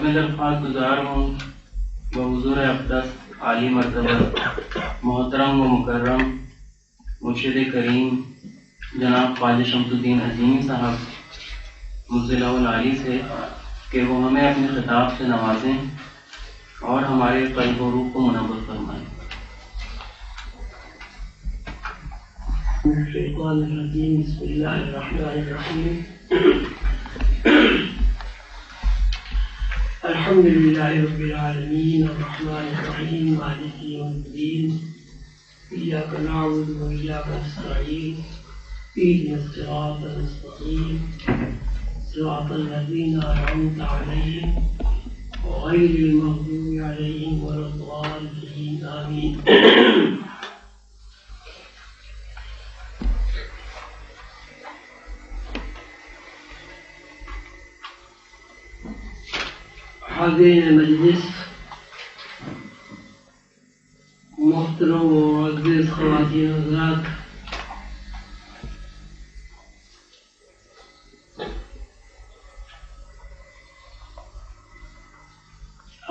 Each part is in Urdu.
میں درخواست گزار ہوں بحضور اقدس عالی مرتبہ محترم و مکرم مرشد کریم جناب خواجہ شمس الدین عظیمی صاحب مزلہ العالی سے کہ وہ ہمیں اپنے خطاب سے نوازیں اور ہمارے قلب و روح کو منور فرمائیں۔ الشیطان الرجیم، بسم اللہ الرحمن الرحیم۔ الحمد للہ رب العالمین الرحمن الرحیم مالک یوم الدین، ایاک نعبد و ایاک نستعین، اهدنا الصراط المستقیم صراط الذین انعمت علیہم غیر المغضوب علیہم ولا الضالین آمین۔ حاضرین مجلس، محترم و معزز خواتین و حضرات،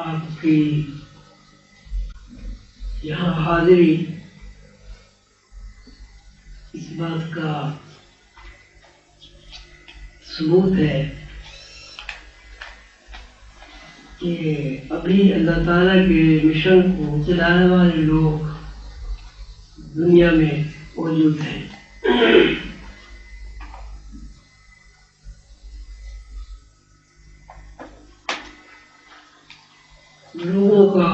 آپ کی یہاں حاضری اس بات کا ثبوت ہے کہ ابھی اللہ تعالیٰ کے مشن کو چلانے والے لوگ دنیا میں موجود ہیں۔ لوگوں کا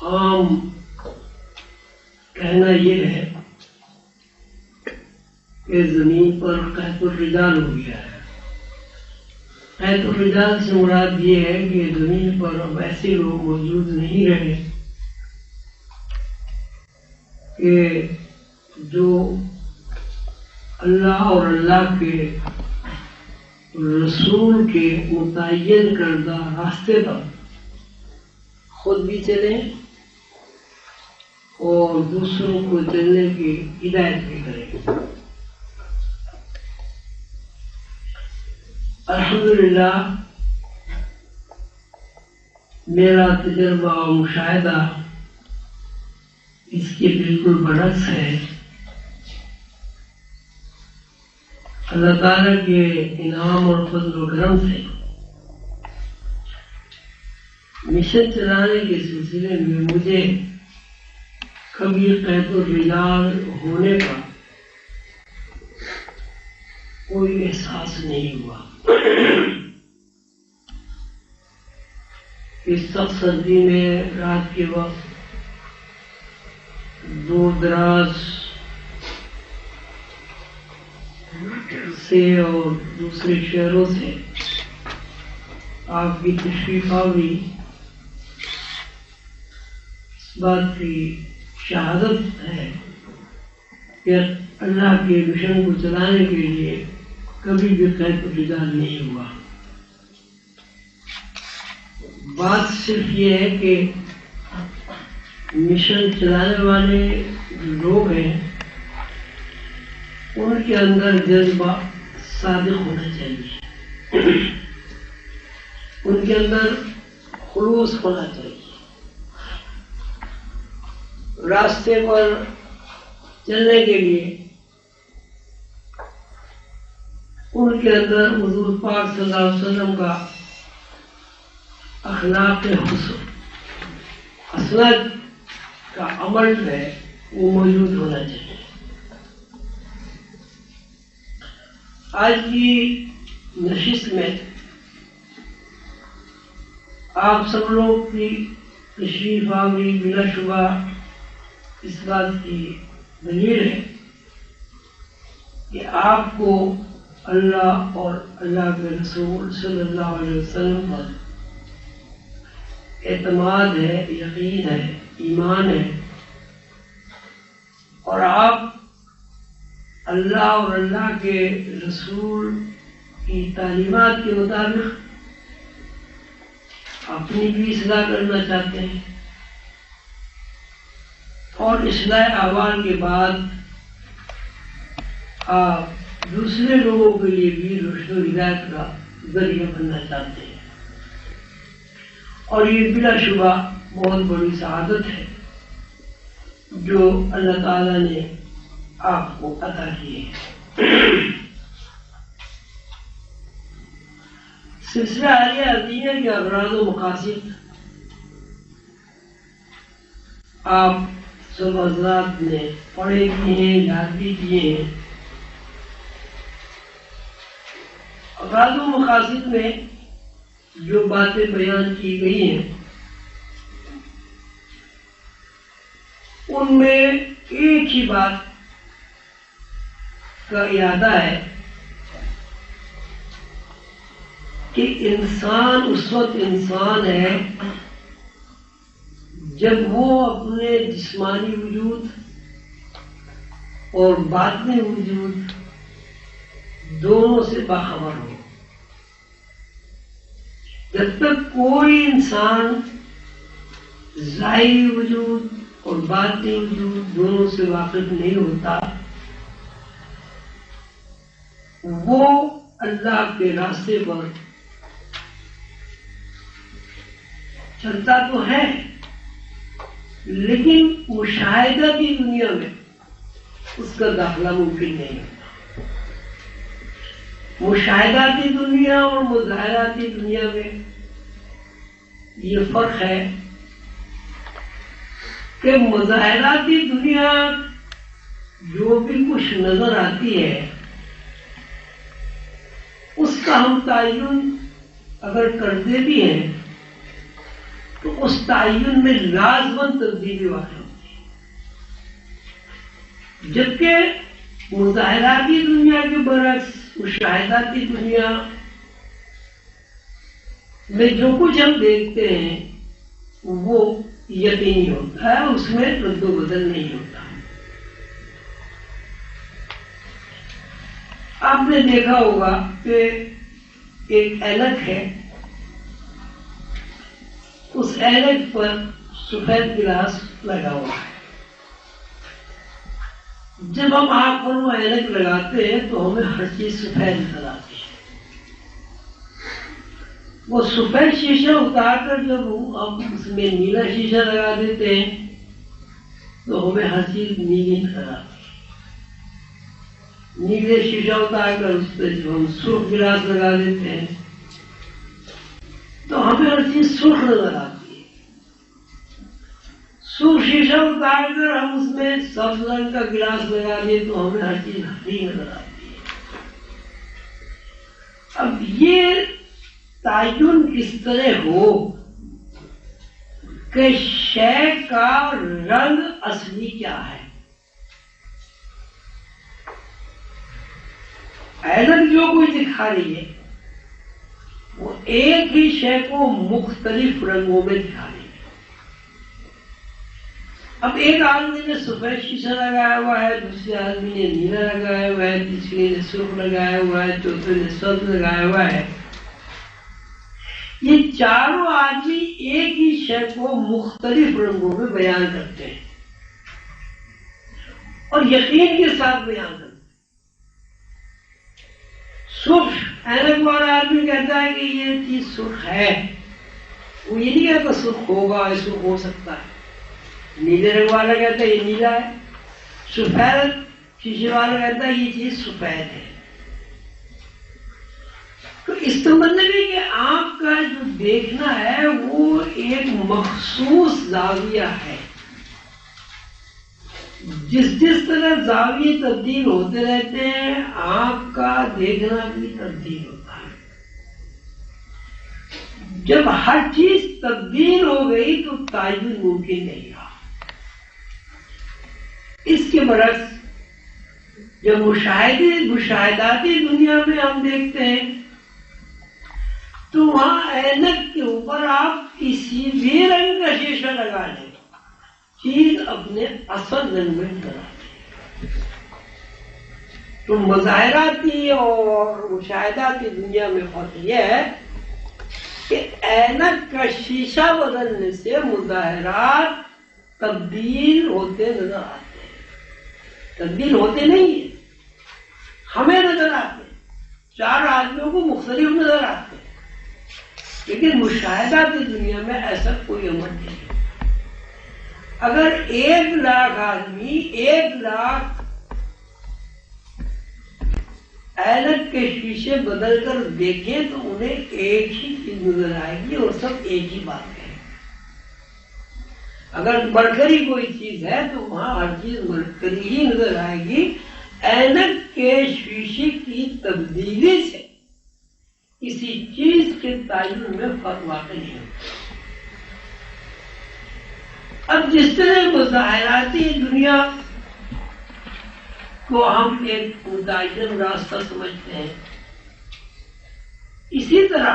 عام کہنا یہ ہے کہ زمین پر قحط الرجال ہو گیا ہے۔ قحط الرجال سے مراد یہ ہے کہ زمین پر اب ایسے لوگ موجود نہیں رہے کہ جو اللہ اور اللہ کے رسول کے متعین کردہ راستے پر خود بھی چلیں اور دوسروں کو چلنے کی ہدایت بھی کریں۔ الحمدللہ میرا تجربہ و مشاہدہ اس کے بالکل برعکس ہے۔ اللہ تعالیٰ کے انعام اور فضل و کرم سے مشن چلانے کے سلسلے میں مجھے کبھی قحط الرجال ہونے کا کوئی احساس نہیں ہوا۔ اس سخت سردی میں رات کے وقت دور دراز سے اور دوسرے شہروں سے آپ کی تشریف آوری اس بات کی شہادت ہے کہ اللہ کے مشن کو چلانے کے لیے کبھی بھی قحط الرجال نہیں ہوا۔ بات صرف یہ ہے کہ مشن چلانے والے جو لوگ ہیں ان کے اندر جذبہ صادق ہونا چاہیے، ان کے اندر خلوص ہونا چاہیے، راستے پر چلنے کے لیے ان کے اندر حضور پاک صلی اللہ علیہ وسلم کا اخلاق حسن، اخلاق کا عمل ہے وہ موجود ہونا چاہیے۔ آج کی نشست میں آپ سب لوگ کی تشریف آوری بلا شبہ اس بات کی دلیل ہے کہ آپ کو اللہ اور اللہ کے رسول صلی اللہ علیہ وسلم پر اعتماد ہے، یقین ہے، ایمان ہے، اور آپ اللہ اور اللہ کے رسول کی تعلیمات کے مطابق اپنی بھی اصلاح کرنا چاہتے ہیں اور اصلاح احوال کے بعد آپ دوسرے لوگوں کے لیے بھی رشد و ہدایت کا ذریعہ بننا چاہتے ہیں، اور یہ بلا شبہ بہت بڑی سعادت ہے جو اللہ تعالیٰ نے آپ کو عطا کی ہے۔ سلسلہ عالیہ عظیمہ کے اغراض و مقاصد آپ سب حضرات نے پڑھے بھی ہیں، یاد بھی کیے ہیں۔ اغراض و مقاصد میں جو باتیں بیان کی گئی ہیں ان میں ایک ہی بات کا اعادہ ہے کہ انسان اس وقت انسان ہے جب وہ اپنے جسمانی وجود اور باطنی وجود دونوں سے باخبر ہو۔ جب تک کوئی انسان ظاہری وجود اور باطنی وجود دونوں سے واقف نہیں ہوتا، وہ اللہ کے راستے پر چلتا تو ہے لیکن مشاہدہ کی دنیا میں اس کا داخلہ ممکن نہیں ہوتا۔ مشاہداتی دنیا اور مظاہراتی دنیا میں یہ فرق ہے کہ مظاہراتی دنیا جو بھی کچھ نظر آتی ہے اس کا ہم تعین اگر کرتے بھی ہیں تو اس تعین میں لازماً تبدیلی واقع ہوتی ہے، جبکہ مظاہراتی دنیا کے برعکس مشاہداتی دنیا میں جو کچھ ہم دیکھتے ہیں وہ یقینی ہوتا ہے، اس میں رد و بدل نہیں ہوتا۔ آپ نے دیکھا ہوگا کہ ایک اینک ہے، اس اینک پر سفید گلاس لگا ہوا ہے۔ جب ہم آنکھ پر وہ اینک لگاتے ہیں تو ہمیں ہر چیز سفید نظر آتی ہے۔ وہ سفید شیشہ اتار کر جب ہم اس میں نیلا شیشہ لگا دیتے ہیں تو ہمیں ہر چیز نیلی نظر آتی ہے۔ نیلے شیشہ اتار کر اس پہ جب ہم سرخ گلاس لگا دیتے ہیں تو ہمیں ہر چیز سرخ نظر آتی ہے۔ سرخ شیشہ اتار کر ہم اس میں سبز رنگ کا گلاس لگا دیں تو ہمیں ہر چیز ہری نظر آتی ہے۔ اب یہ تعین کس طرح ہو کہ شے کا رنگ اصلی کیا ہے؟ اینک جو کچھ دکھا رہی ہے وہ ایک ہی شے کو مختلف رنگوں میں دکھا رہی ہے۔ اب ایک آدمی نے سفید شیشہ لگایا ہوا ہے، دوسرے آدمی نے نیلا لگایا ہوا ہے، تیسرے نے سرخ لگایا ہوا ہے، چوتھے نے سبز لگایا ہوا ہے۔ یہ چاروں آدمی ایک ہی شے کو مختلف رنگوں میں بیان کرتے ہیں اور یقین کے ساتھ بیان کرتے ہیں۔ سرخ اینک والا آدمی کہتا ہے کہ یہ چیز سرخ ہے، وہ یہ نہیں کہتا سرخ ہوگا، سرخ ہو سکتا ہے۔ نیلے رنگ والا کہتا ہے یہ نیلا ہے، سفید شیشے والا کہتا ہے یہ چیز سفید ہے۔ تو اس کا مطلب ہے کہ آپ کا جو دیکھنا ہے وہ ایک مخصوص زاویہ ہے۔ جس طرح زاویے تبدیل ہوتے رہتے ہیں آپ کا دیکھنا بھی تبدیل ہوتا ہے۔ جب ہر چیز تبدیل ہو گئی تو تعین ممکن نہیں رہا۔ اس کے برعکس جب مشاہداتی دنیا میں ہم دیکھتے ہیں تو وہاں اینک کے اوپر آپ کسی بھی رنگ کا شیشہ لگا لیں چیز اپنے اصل رنگ میں نظر آتی ہے۔ تو مظاہراتی اور مشاہداتی دنیا میں فرق یہ ہے کہ اینک کا شیشہ بدلنے سے مظاہرات تبدیل ہوتے نظر آتے ہیں، تبدیل ہوتے نہیں ہیں، ہمیں نظر آتے ہیں۔ 4 آدمیوں کو مختلف نظر آتے ہیں، لیکن مشاہدہ کی دنیا میں ایسا کوئی عمل نہیں ہے۔ اگر 1 لاکھ آدمی 1 لاکھ اینک کے شیشے بدل کر دیکھیں تو انہیں ایک ہی چیز نظر آئے گی اور سب ایک ہی بات کہیں گے۔ اگر بڑھ کر ہی کوئی چیز ہے تو وہاں ہر چیز بڑھ کر ہی نظر آئے گی۔ اینک کے شیشے کی تبدیلی سے کسی چیز کے تعین میں فرق واقع نہیں ہوتا۔ اب جس طرح مظاہراتی دنیا کو ہم ایک متعین راستہ سمجھتے ہیں، اسی طرح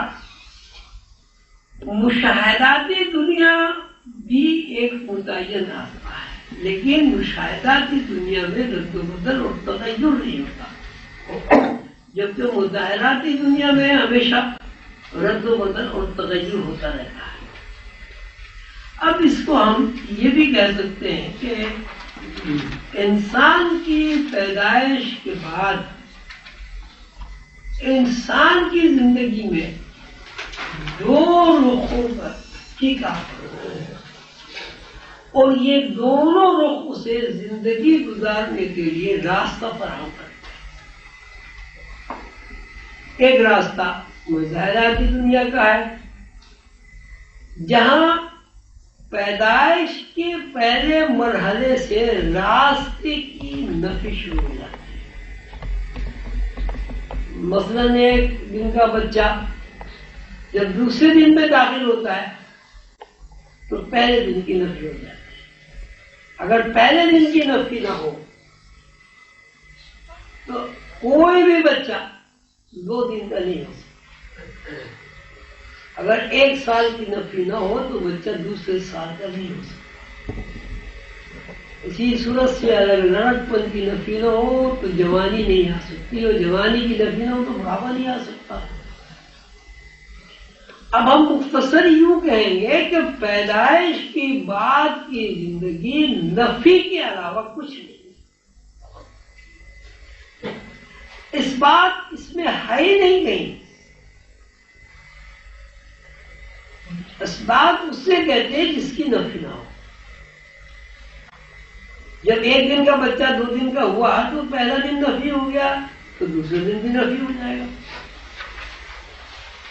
مشاہداتی دنیا بھی ایک متعین راستہ ہے، لیکن مشاہداتی دنیا میں رد و بدل اور تغیر نہیں ہوتا، جبکہ مظاہراتی دنیا میں ہمیشہ رد و بدل اور تغیر ہوتا رہتا ہے۔ اب اس کو ہم یہ بھی کہہ سکتے ہیں کہ انسان کی پیدائش کے بعد انسان کی زندگی میں 2 رخوں پر ٹھیک ہے، اور یہ دونوں رخ اسے زندگی گزارنے کے لیے راستہ فراہم کرتے ہیں۔ ایک راستہ مظاہراتی دنیا کا ہے، جہاں پیدائش کے پہلے مرحلے سے راستے کی نفی شروع ہو جاتی ہے۔ مثلاً 1 دن کا بچہ جب دوسرے دن میں داخل ہوتا ہے تو پہلے دن کی نفی ہو جاتی ہے۔ اگر پہلے دن کی نفی نہ ہو تو کوئی بھی بچہ 2 دن کا نہیں ہو سکتا۔ اگر 1 سال کی نفی نہ ہو تو بچہ دوسرے سال کا نہیں ہو سکتا۔ اسی صورت سے اگر لڑک پن کی نفی نہ ہو تو جوانی نہیں آ سکتی، اور جوانی کی نفی نہ ہو تو بڑھاپا نہیں آ سکتا۔ اب ہم مختصر یوں کہیں گے کہ پیدائش کی بعد کی زندگی نفی کے علاوہ کچھ نہیں۔ اس بات اس میں ہے ہی نہیں کہیں۔ اسباب اس سے کہتے ہیں جس کی نفی نہ ہو۔ جب 1 دن کا بچہ 2 دن کا ہوا تو پہلا دن نفی ہو گیا تو دوسرے دن بھی نفی ہو جائے گا۔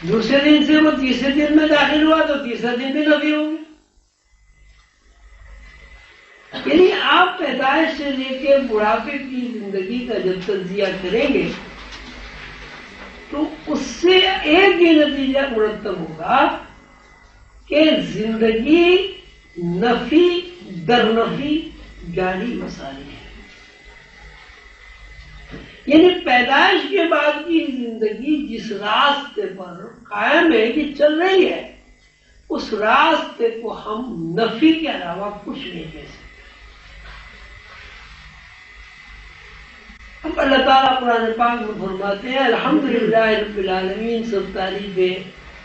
دوسرے دن سے وہ تیسرے دن میں داخل ہوا تو تیسرا دن بھی نفی ہو گیا۔ یعنی آپ پیدائش سے لے کے بڑھاپے کی زندگی کا جب تجزیہ کریں گے تو اس سے ایک ہی نتیجہ مرتب ہوگا کہ زندگی نفی در نفی جاری مساری ہے۔ یعنی پیدائش کے بعد کی زندگی جس راستے پر قائم ہے کہ چل رہی ہے، اس راستے کو ہم نفی کے علاوہ کچھ نہیں کہہ سکتے۔ اب اللہ تعالیٰ قرآن پاک میں فرماتے ہیں الحمدللہ رب العالمین، سب تعریفیں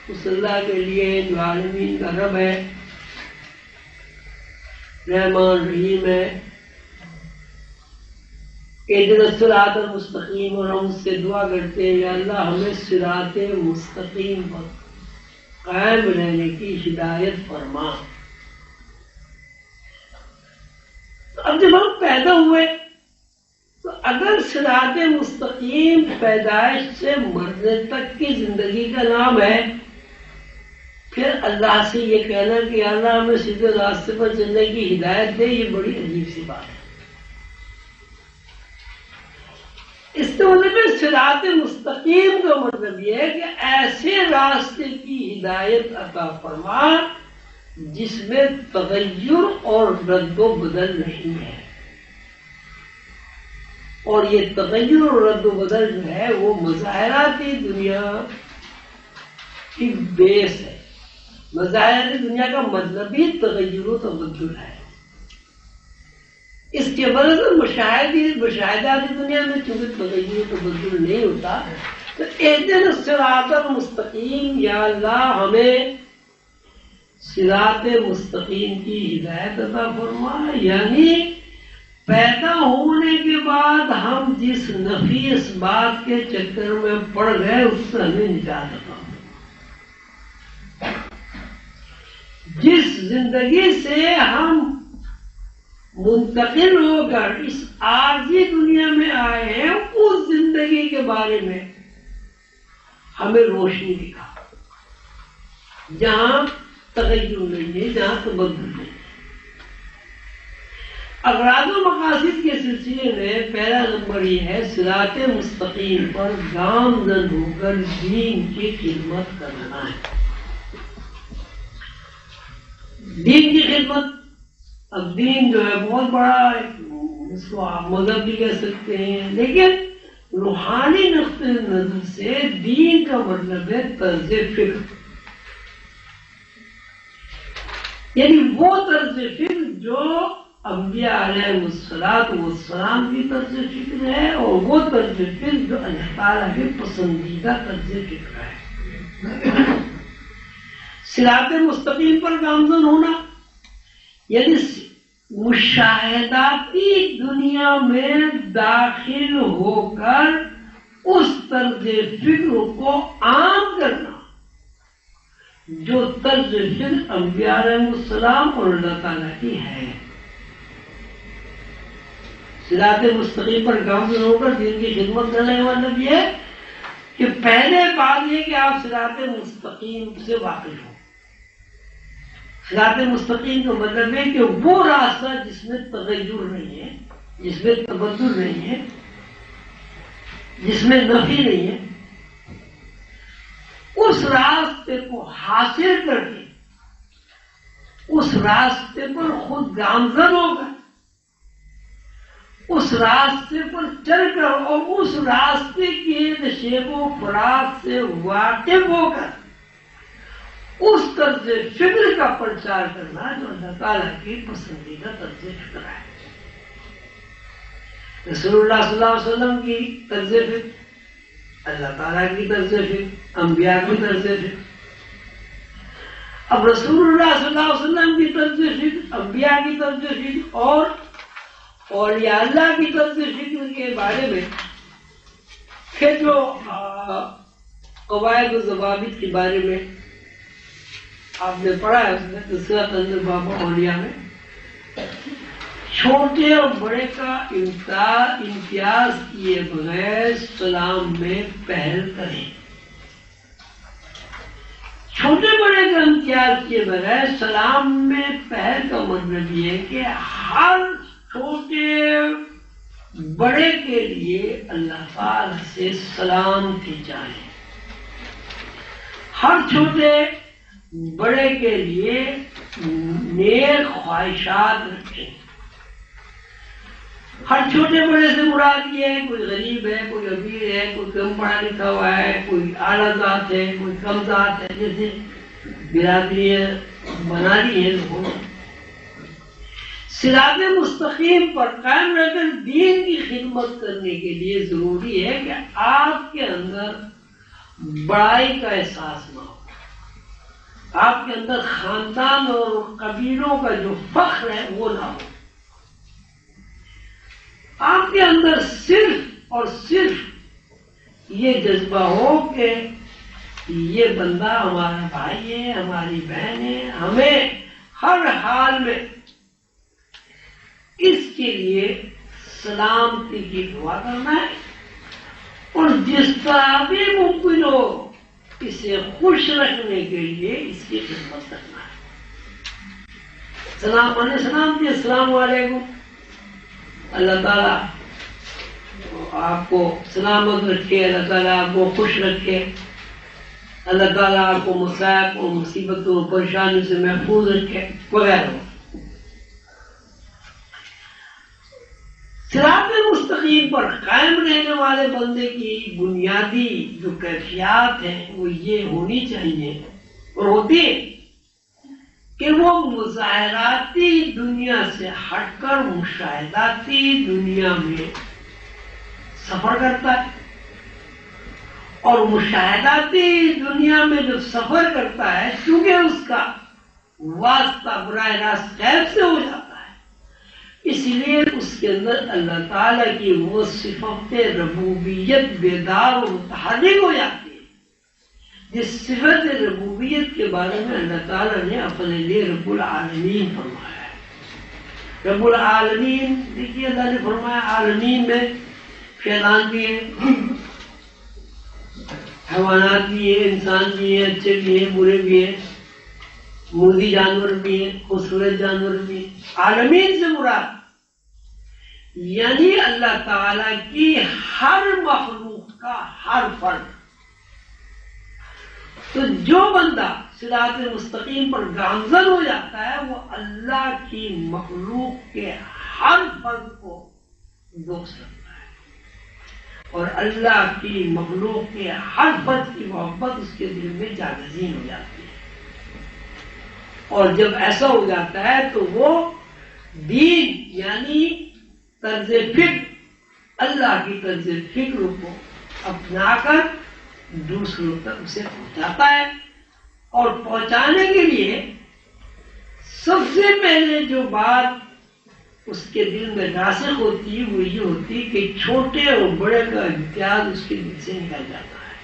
اس اللہ کے لیے جو عالمین کا رب ہے، رحمان رحیم ہے۔ اہدنا الصراط المستقیم، اور ہم اس سے دعا کرتے ہیں یا اللہ ہمیں صراط مستقیم پر قائم رہنے کی ہدایت فرما۔ تو اب جب ہم پیدا ہوئے تو اگر صراط مستقیم پیدائش سے مرنے تک کی زندگی کا نام ہے، پھر اللہ سے یہ کہنا کہ اللہ ہمیں سیدھے راستے پر چلنے کی ہدایت دے، یہ بڑی عجیب سی بات ہے۔ اس سے مطلب صراط مستقیم کا مطلب یہ ہے کہ ایسے راستے کی ہدایت عطا فرما جس میں تغیر اور رد و بدل نہیں ہے۔ اور یہ تغیر اور رد و بدل جو ہے وہ مظاہراتی دنیا کی بیس ہے۔ مظاہراتی دنیا کا مطلب ہی تغیر و تبدل ہے۔ اس کے برعکس مشاہداتی دنیا میں چونکہ تغیر و تبدل نہیں ہوتا، تو اہدنا الصراط المستقیم، یا اللہ ہمیں صراط مستقیم کی ہدایت عطا فرما، یعنی پیدا ہونے کے بعد ہم جس نفیس بات کے چکر میں پڑ گئے اس سے ہمیں نجات عطا ہو. جس زندگی سے ہم منتقل ہو کر اس عارضی دنیا میں آئے ہیں اس زندگی کے بارے میں ہمیں روشنی دکھا، جہاں تغیر نہیں ہے، جہاں تبدل نہیں ہے. اغراض و مقاصد کے سلسلے میں پہلا نمبر یہ ہے صراط مستقیم پر گامزن ہو کر دین کی خدمت کرنا ہے. دین کی خدمت، اب دین جو ہے بہت بڑا، اس کو آپ مذہب بھی کہہ سکتے ہیں، لیکن روحانی نقطۂ نظر سے دین کا مطلب ہے طرز فکر، یعنی وہ طرز فکر جو انبیاء علیہ السلام کی طرز فکر ہے، اور وہ طرز فکر جو اللہ تعالیٰ کے پسندیدہ طرز فکر ہے. صراط مستقیم پر گامزن ہونا یعنی مشاہداتی دنیا میں داخل ہو کر اس طرز فکر کو عام کرنا جو طرز فکر انبیاء علیہ السلام اور اللہ تعالیٰ کی ہے. صراط مستقیم پر گامزن ہو کر دین کی خدمت کرنے کا مطلب یہ ہے کہ پہلے بات یہ کہ آپ صراط مستقیم سے واقف ہو. صراط مستقیم کا مطلب ہے کہ وہ راستہ جس میں تغیر نہیں ہے، جس میں تبدل نہیں ہے، جس میں نفی نہیں ہے، اس راستے کو حاصل کر کے اس راستے پر خود گامزن ہو کر اس راستے پر چل کر اور اس راستے کے نشیب و فراق سے واقف ہو کر اس طرز فکر کا پرچار کرنا جو اللہ تعالیٰ کی پسندیدہ طرز فکر ہے. رسول اللہ صلی اللہ علیہ وسلم کی طرز فکر، اللہ تعالیٰ کی طرز فکر، انبیاء کی طرز فکر. اب رسول اللہ صلی اللہ علیہ وسلم کی طرز فکر، انبیاء کی طرز فکر اور اولیاء اللہ کی طرز فکر کے بارے میں پھر جو قواعد و ضوابط کے بارے میں آپ نے پڑھا ہے، اس میں تذکرہ تنزل بابا اولیاء میں چھوٹے اور بڑے کا امتیاز کیے بغیر سلام میں پہل کریں. چھوٹے بڑے کا امتیاز کیے بغیر سلام میں پہل کا مطلب یہ ہے کہ ہر چھوٹے بڑے کے لیے اللہ تعالی سے سلام کی جائے. ہر چھوٹے بڑے کے لیے نیک خواہشات رکھیں. ہر چھوٹے بڑے سے مراد یہ ہے کوئی غریب ہے، کوئی امیر ہے، کوئی کم پڑھا لکھا ہوا ہے، کوئی اعلیٰ ذات ہے، کوئی کم ذات ہے، جیسے برادری بنا لی ہے لوگوں نے. صراط مستقیم پر قائم رہ کر دین کی خدمت کرنے کے لیے ضروری ہے کہ آپ کے اندر بڑائی کا احساس نہ ہو، آپ کے اندر خاندان اور قبیلوں کا جو فخر ہے وہ نہ ہو. آپ کے اندر صرف اور صرف یہ جذبہ ہو کہ یہ بندہ ہمارا بھائی ہے، ہماری بہن ہے، ہمیں ہر حال میں اس کے لیے سلامتی کی دعا کرنا ہے اور جس طرح بھی ممکن ہو اسے خوش رکھنے کے لیے اس کی خدمت کرنا ہے. سلام علیہ السلام کی السلام علیکم، اللہ تعالیٰ آپ کو سلامت رکھے، اللہ تعالیٰ آپ کو خوش رکھے، اللہ تعالیٰ آپ کو مصائب اور مصیبتوں اور پریشانی سے محفوظ رکھے وغیرہ. صراط مستقیم پر قائم رہنے والے بندے کی بنیادی جو کیفیات ہیں وہ یہ ہونی چاہیے اور ہوتی ہے کہ وہ مظاہراتی دنیا سے ہٹ کر مشاہداتی دنیا میں سفر کرتا ہے، اور مشاہداتی دنیا میں جو سفر کرتا ہے چونکہ اس کا واسطہ براہ راست غیب سے ہو جاتا ہے، اس لیے اس کے اندر اللہ تعالیٰ کی وہ صفت ربوبیت بیدار و متحرک ہو جاتی ہے، جس صفت ربوبیت کے بارے میں اللہ تعالیٰ نے اپنے لیے رب العالمین فرمایا ہے۔ رب العالمین، دیکھیے اللہ نے فرمایا عالمین میں شیطان بھی ہے، حیوانات بھی ہے، انسان بھی ہے، اچھے بھی ہیں، برے بھی ہیں، مردی جانور بھی ہیں، خوبصورت جانور بھی ہیں۔ عالمین سے مراد یعنی اللہ تعالیٰ کی ہر مخلوق کا ہر فرد۔ تو جو بندہ صراط مستقیم پر گامزن ہو جاتا ہے وہ اللہ کی مخلوق کے ہر فرد کو دوست رکھتا ہے، اور اللہ کی مخلوق کے ہر فرد کی محبت اس کے دل میں جاگزین ہو جاتی ہے۔ اور جب ایسا ہو جاتا ہے تو وہ دین یعنی طرز فکر، اللہ کی طرز فکر کو اپنا کر دوسروں تک اسے پہنچاتا ہے، اور پہنچانے کے لیے سب سے پہلے جو بات اس کے دل میں راسخ ہوتی ہے وہ یہ ہوتی ہے کہ چھوٹے اور بڑے کا امتیاز اس کے دل سے نکل جاتا ہے۔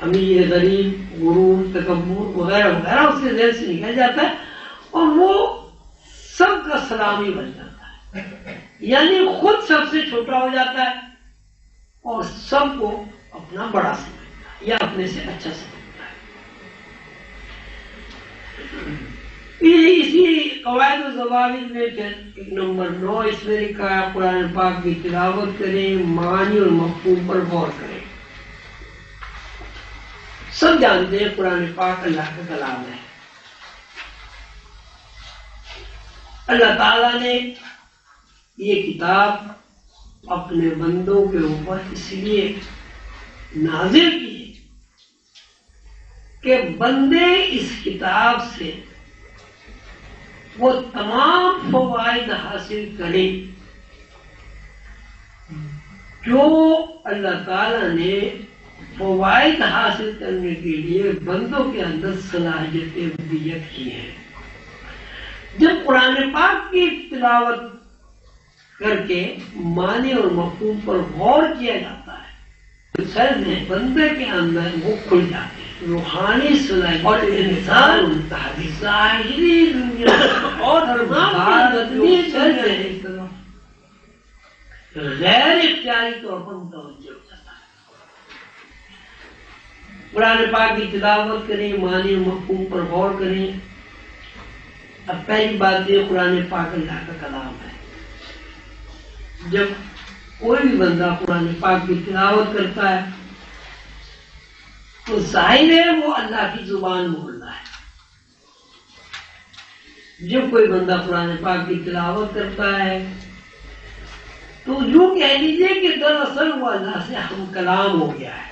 امیر، غریب، غرور، تکبر وغیرہ وغیرہ اس کے ذہن سے نکل جاتا ہے، اور وہ سب کا سلامی بن جاتا ہے، یعنی خود سب سے چھوٹا ہو جاتا ہے اور سب کو اپنا بڑا سمجھتا ہے یا اپنے سے اچھا سمجھتا ہے۔ اسی قواعد و ضوابط میں پھر ایک نمبر 9 اس میں لکھا ہے قرآن پاک کی تلاوت کریں، معنی اور مفہوم پر غور کریں۔ سب جانتے ہیں قرآن پاک اللہ کا کلام ہے۔ اللہ تعالیٰ نے یہ کتاب اپنے بندوں کے اوپر اس لیے نازل کی ہے کہ بندے اس کتاب سے وہ تمام فوائد حاصل کریں جو اللہ تعالیٰ نے فوائد حاصل کرنے کے لیے بندوں کے اندر صلاحیت ربوبیت کی ہے۔ جب قرآن پاک کی تلاوت کر کے معنی اور مفہوم پر غور کیا جاتا ہے تو سر میں بندے کے اندر وہ کھل جاتے ہیں، روحانی صلاحیت اور انسان ظاہری دنیا اور غیر اختیاری طور پر متوجہ ہو جاتا ہے۔ قرآن پاک کی تلاوت کریں، معنی اور مفہوم پر غور کریں۔ اب پہلی بات یہ قرآن پاک اللہ کا کلام ہے۔ جب کوئی بھی بندہ قرآن پاک کی تلاوت کرتا ہے تو ظاہر ہے وہ اللہ کی زبان بول رہا ہے۔ جب کوئی بندہ قرآن پاک کی تلاوت کرتا ہے تو یوں کہہ لیجیے کہ دراصل وہ اللہ سے ہم کلام ہو گیا ہے۔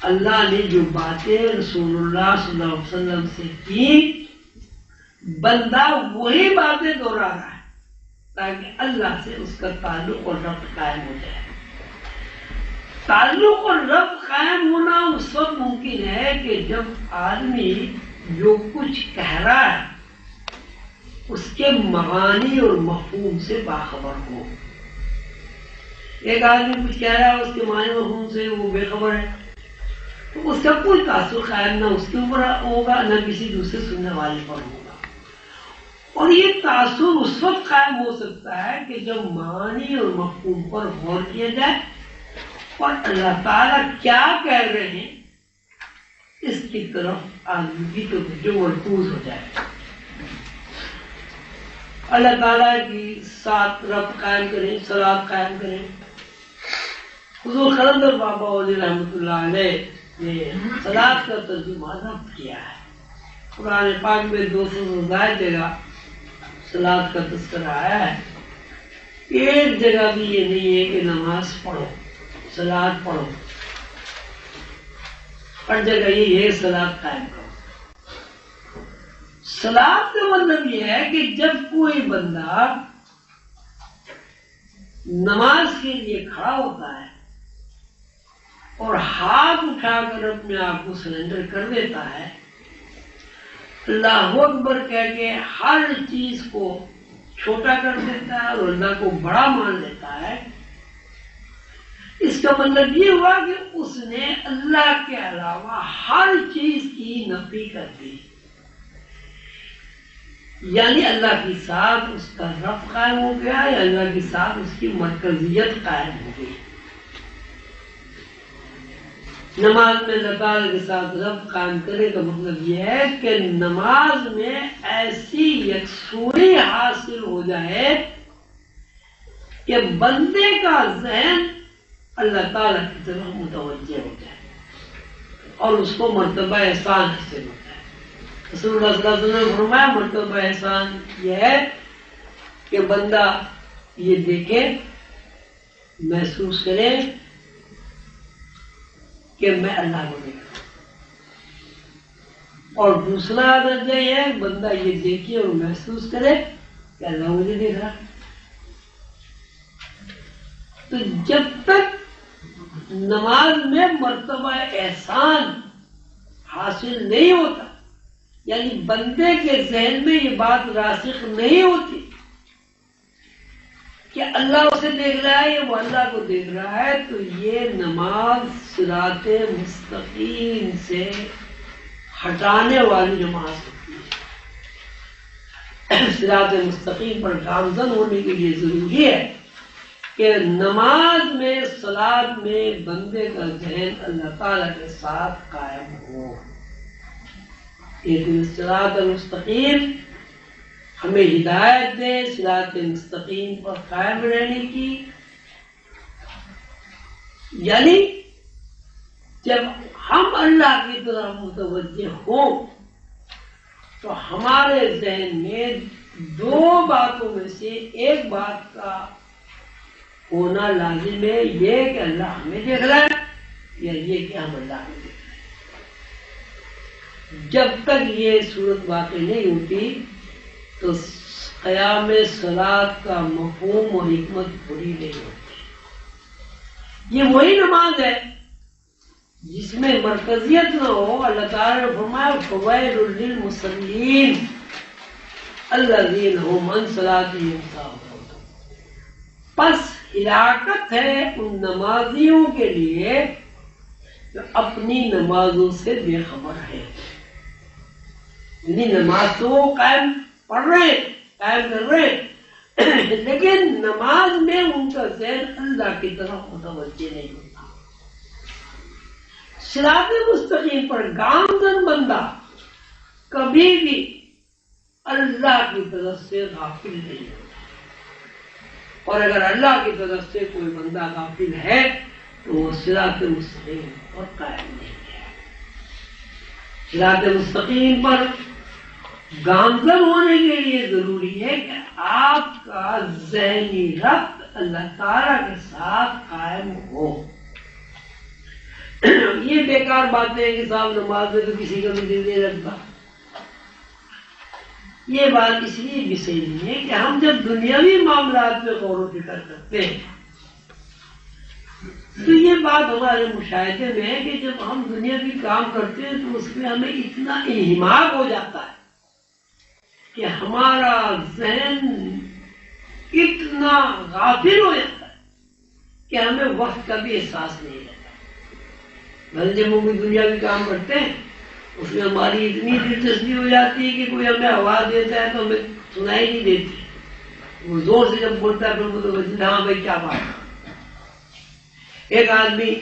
اللہ نے جو باتیں رسول اللہ صلی اللہ علیہ وسلم سے کی بندہ وہی باتیں دوہرا رہا ہے تاکہ اللہ سے اس کا تعلق اور ربط قائم ہو جائے۔ تعلق اور ربط قائم ہونا اس وقت ممکن ہے کہ جب آدمی جو کچھ کہہ رہا ہے اس کے معانی اور مفہوم سے باخبر ہو۔ ایک آدمی کچھ کہہ رہا ہے اس کے معنی مفہوم سے وہ بے خبر ہے تو اس کا کوئی تاثر قائم نہ اس کے اوپر ہوگا نہ کسی دوسرے سننے والے پر ہوگا۔ اور یہ تاثر اس وقت قائم ہو سکتا ہے کہ جب معانی اور مفہوم پر غور کیا جائے اور اللہ تعالیٰ کیا کہہ رہے ہیں اس کی طرف آدمی کی توجہ مرکوز ہو جائے۔ اللہ تعالیٰ کی ساتھ ربط قائم کریں، صلات قائم کریں۔ حضور قلندر بابا علی رحمۃ اللہ علیہ نے صلات کا ترجمہ ربط کیا ہے۔ قرآن پاک میں 200 سے زائد جگہ صلات کا تذکرہ آیا ہے۔ ایک جگہ بھی یہ نہیں ہے کہ نماز پڑھو، صلات پڑھو، ہر جگہ یہ ہے صلات قائم کرو۔ صلات کا مطلب یہ ہے کہ جب کوئی بندہ نماز کے لیے کھڑا ہوتا ہے اور ہاتھ اٹھا کر اپنے آپ کو سرنڈر کر دیتا ہے، اللہ اکبر کہہ کے ہر چیز کو چھوٹا کر دیتا ہے اور اللہ کو بڑا مان لیتا ہے، اس کا مطلب یہ ہوا کہ اس نے اللہ کے علاوہ ہر چیز کی نفی کر دی، یعنی اللہ کے ساتھ اس کا رب قائم ہو گیا یا اللہ کے ساتھ اس کی مرکزیت قائم ہو گئی۔ نماز میں اللہ تعالیٰ کے ساتھ رب قائم کرنے کا مطلب یہ ہے کہ نماز میں ایسی یکسوئی حاصل ہو جائے کہ بندے کا ذہن اللہ تعالیٰ کی طرف متوجہ ہو جائے اور اس کو مرتبہ احسان حاصل ہوتا ہے۔ رسول اللہ صلی اللہ علیہ وسلم نے فرمایا مرتبہ احسان یہ ہے کہ بندہ یہ دیکھے، محسوس کرے کہ میں اللہ کو دیکھ رہا ہوں، اور دوسرا درجہ یہ ہے بندہ یہ دیکھے اور محسوس کرے کہ اللہ مجھے دیکھ رہا ہے۔ تو جب تک نماز میں مرتبہ احسان حاصل نہیں ہوتا، یعنی بندے کے ذہن میں یہ بات راسخ نہیں ہوتی کہ اللہ اسے دیکھ رہا ہے یا وہ اللہ کو دیکھ رہا ہے، تو یہ نماز صراط مستقیم سے ہٹانے والی نماز ہوتی ہے۔ صراط مستقیم پر گامزن ہونے کے لیے ضروری ہے کہ نماز میں، صلاۃ میں بندے کا ذہن اللہ تعالیٰ کے ساتھ قائم ہو۔ یہ دن صراط المستقیم ہمیں ہدایت دے صراط مستقیم پر قائم رہنے کی، یعنی جب ہم اللہ کی طرف متوجہ ہوں تو ہمارے ذہن میں دو باتوں میں سے ایک بات کا ہونا لازم ہے، یہ کہ اللہ ہمیں دیکھ رہا ہے یا یہ کہ ہم اللہ کو دیکھ رہے ہیں۔ جب تک یہ صورت واقع نہیں ہوتی تو قیام صلاۃ کا مفہوم اور حکمت پوری نہیں ہوتی۔ یہ وہی نماز ہے جس میں مرکزیت نہ ہو۔ اللہ تعالیٰ نے فرمایا فویل للمصلین الذین هم عن صلاتهم ساہون، پس ہلاکت ہے ان نمازیوں کے لیے جو اپنی نمازوں سے بے خبر ہے۔ یعنی نماز تو وہ قائم پڑھ رہے، قائم کر رہے، لیکن نماز میں ان کا ذہن اللہ کی طرف متوجہ نہیں ہوتا۔ صراط مستقیم پر گامزن بندہ کبھی بھی اللہ کی طرف سے غافل نہیں ہوتا، اور اگر اللہ کی طرف سے کوئی بندہ غافل ہے تو وہ صراط مستقیم پر قائم نہیں ہے۔ صراط مستقیم پر گامزن ہونے کے لیے ضروری ہے کہ آپ کا ذہنی ربط اللہ تعالیٰ کے ساتھ قائم ہو۔ یہ بیکار باتیں کہ صاحب نماز میں تو کسی کا بھی دل نہیں رکھتا، یہ بات اس لیے بھی صحیح نہیں ہے کہ ہم جب دنیاوی معاملات میں غور و فکر کرتے ہیں تو یہ بات ہمارے مشاہدے میں ہے کہ جب ہم دنیاوی کام کرتے ہیں تو اس میں ہمیں اتنا انہماک ہو جاتا ہے کہ ہمارا ذہن اتنا غافل ہو جاتا ہے کہ ہمیں وقت کا بھی احساس نہیں رہتا۔ بھلے جب ہم دنیاوی کام کرتے ہیں اس میں ہماری اتنی دلچسپی ہو جاتی ہے کہ کوئی ہمیں آواز دیتا ہے تو ہمیں سنائی نہیں دیتی، وہ زور سے جب بولتا ہے پھر تو ہاں بھائی کیا بات ہے۔ ایک آدمی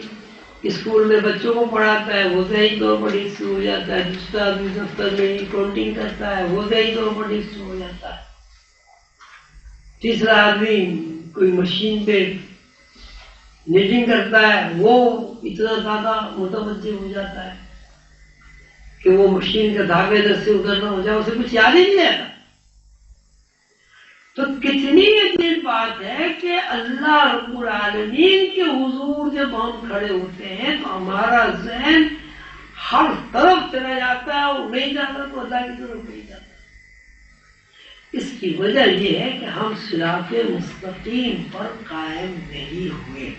اسکول میں بچوں کو پڑھاتا ہے، وہ ذہنی طور پر ڈسٹرب ہو جاتا ہے، دوسرا آدمی دفتر میں اکاؤنٹنگ کرتا ہے، وہ ذہنی طور پر ڈسٹرب ہو جاتا ہے، تیسرا آدمی کوئی مشین پہ نیٹنگ کرتا ہے، وہ اتنا زیادہ متوجہ ہو جاتا ہے کہ وہ مشین کا دھاگے ادھر سے ادھر نہ ہو جائے، اسے کچھ یاد ہی نہیں رہتا۔ تو کتنی عجیب بات ہے کہ اللہ رب العالمین کے حضور جب ہم کھڑے ہوتے ہیں تو ہمارا ذہن ہر طرف چلا جاتا ہے، اور نہیں جاتا تو اللہ کی طرف نہیں جاتا۔ اس کی وجہ یہ ہے کہ ہم صراط مستقیم پر قائم نہیں ہوئے۔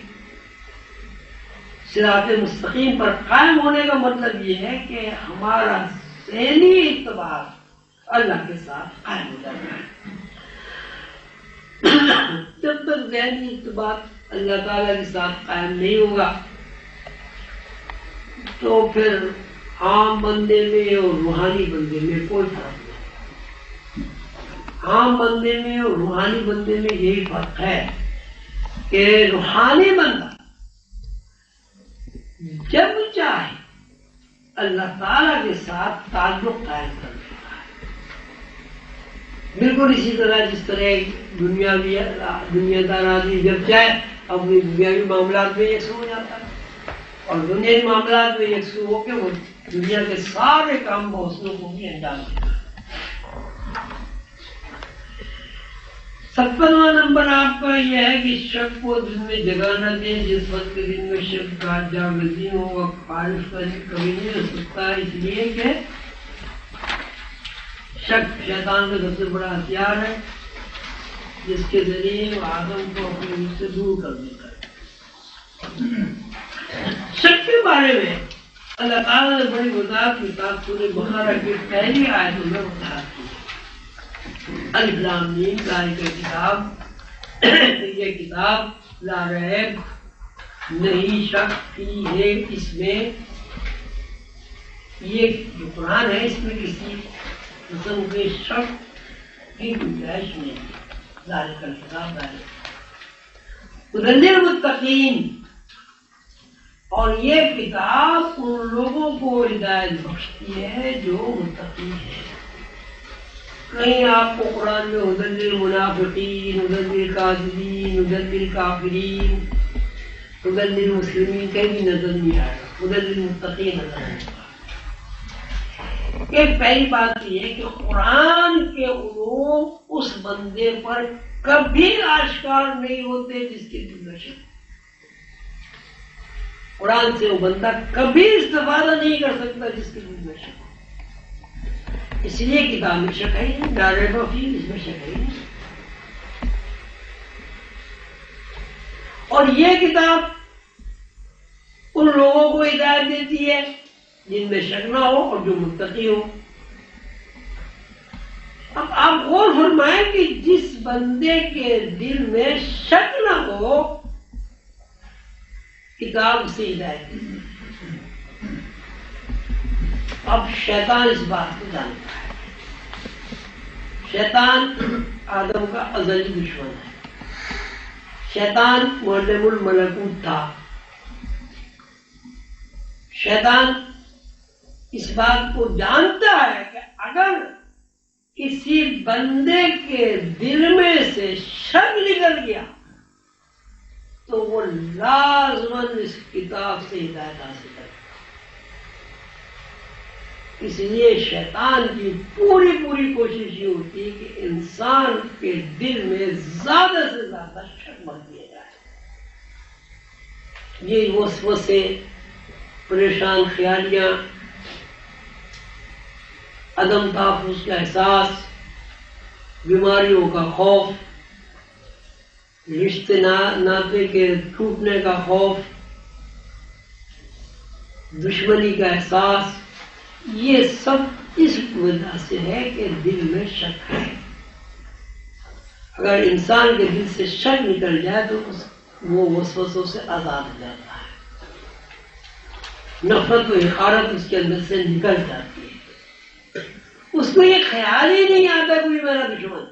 صراط مستقیم پر قائم ہونے کا مطلب یہ ہے کہ ہمارا ذہنی اعتبار اللہ کے ساتھ قائم ہو جاتا ہے۔ جب تک ذہنی ارتباط اللہ تعالیٰ کے ساتھ قائم نہیں ہوگا تو پھر عام بندے میں اور روحانی بندے میں کوئی فرق نہیں. عام بندے میں اور روحانی بندے میں یہی فرق ہے کہ روحانی بندہ جب چاہے اللہ تعالیٰ کے ساتھ تعلق قائم کر لیتا ہے. بالکل اسی طرح جس طرح دنیا دار آدمی جب چاہے اپنی دنیاوی معاملات میں یکسو ہو جاتا ہے اور دنیاوی معاملات میں یکسو ہو کے وہ دنیا کے سارے کام بحسنوں کو بھی انجام دیتا ہے. 56واں نمبر آپ کا یہ ہے کہ شک کو دل میں جگہ نہ دیں. جس وقت کے دل میں شک کا جاگزی ہوگا خارج کا کبھی نہیں ہو سکتا، اس لیے کہ شک شیطان کا سب سے بڑا ہتھیار ہے جس کے ذریعے وہ آدم کو اپنے مجھ سے دور کر دیتا ہے. شک کے بارے میں اللہ تعالیٰ نے بڑی وضاحت کے ساتھ سورہ بقرہ کی پہلی آیت میں وضاحت کی. الف لام میم ذالک کتاب، یہ کتاب لا ریب نہیں شک فی ہے، اس میں یہ جو قرآن ہے اس میں کسی قسم کے شک کی گنجائش نہیں. ذالک الکتاب ہدی للمتقین، اور یہ کتاب ان لوگوں کو ہدایت بخشتی ہے جو متقی ہے. کہیں آپ کو قرآن میں ہدی للمنافقین، ہدی للکاذبین، ہدی للکافرین، ہدی للمسلمین کہیں بھی نظر نہیں آئے گا. ہدی للمتقین نظر آئے گا. ایک پہلی بات یہ ہے کہ قرآن کے علوم اس بندے پر کبھی آشکار نہیں ہوتے جس کے دل میں شک. قرآن سے وہ بندہ کبھی استفادہ نہیں کر سکتا جس کے دل میں شک. اس لیے کتاب میں شک ہے نہیں، لا ریب فیہ، اس میں شک ہے نہیں. اور یہ کتاب ان لوگوں کو ہدایت دیتی ہے جن میں شک نہ ہو اور جو متقی ہو. اب آپ غور فرمائیں کہ جس بندے کے دل میں شک نہ ہو کتاب سے ہدایت دیتی ہے. اب شیطان اس بات کو جانتا ہے. شیطان آدم کا ازلی دشمن ہے. شیطان معلم الملکوت تھا. شیطان اس بات کو جانتا ہے کہ اگر کسی بندے کے دل میں سے شک نکل گیا تو وہ لازماً اس کتاب سے ہدایت حاصل کرے. اس لیے شیطان کی پوری کوشش یہ ہوتی ہے کہ انسان کے دل میں زیادہ سے زیادہ شک بھر دیا جائے. یہ وسوسے، پریشان خیالیاں، عدم تحفظ کا احساس، بیماریوں کا خوف، رشتے ناطے کے ٹوٹنے کا خوف، دشمنی کا احساس، یہ سب اس وجہ سے ہے کہ دل میں شک ہے. اگر انسان کے دل سے شک نکل جائے تو وہ وسوسوں سے آزاد ہو جاتا ہے. نفرت و حقارت اس کے اندر سے نکل جاتی ہے. اس کو یہ خیال ہی نہیں آتا کوئی میرا دشمن.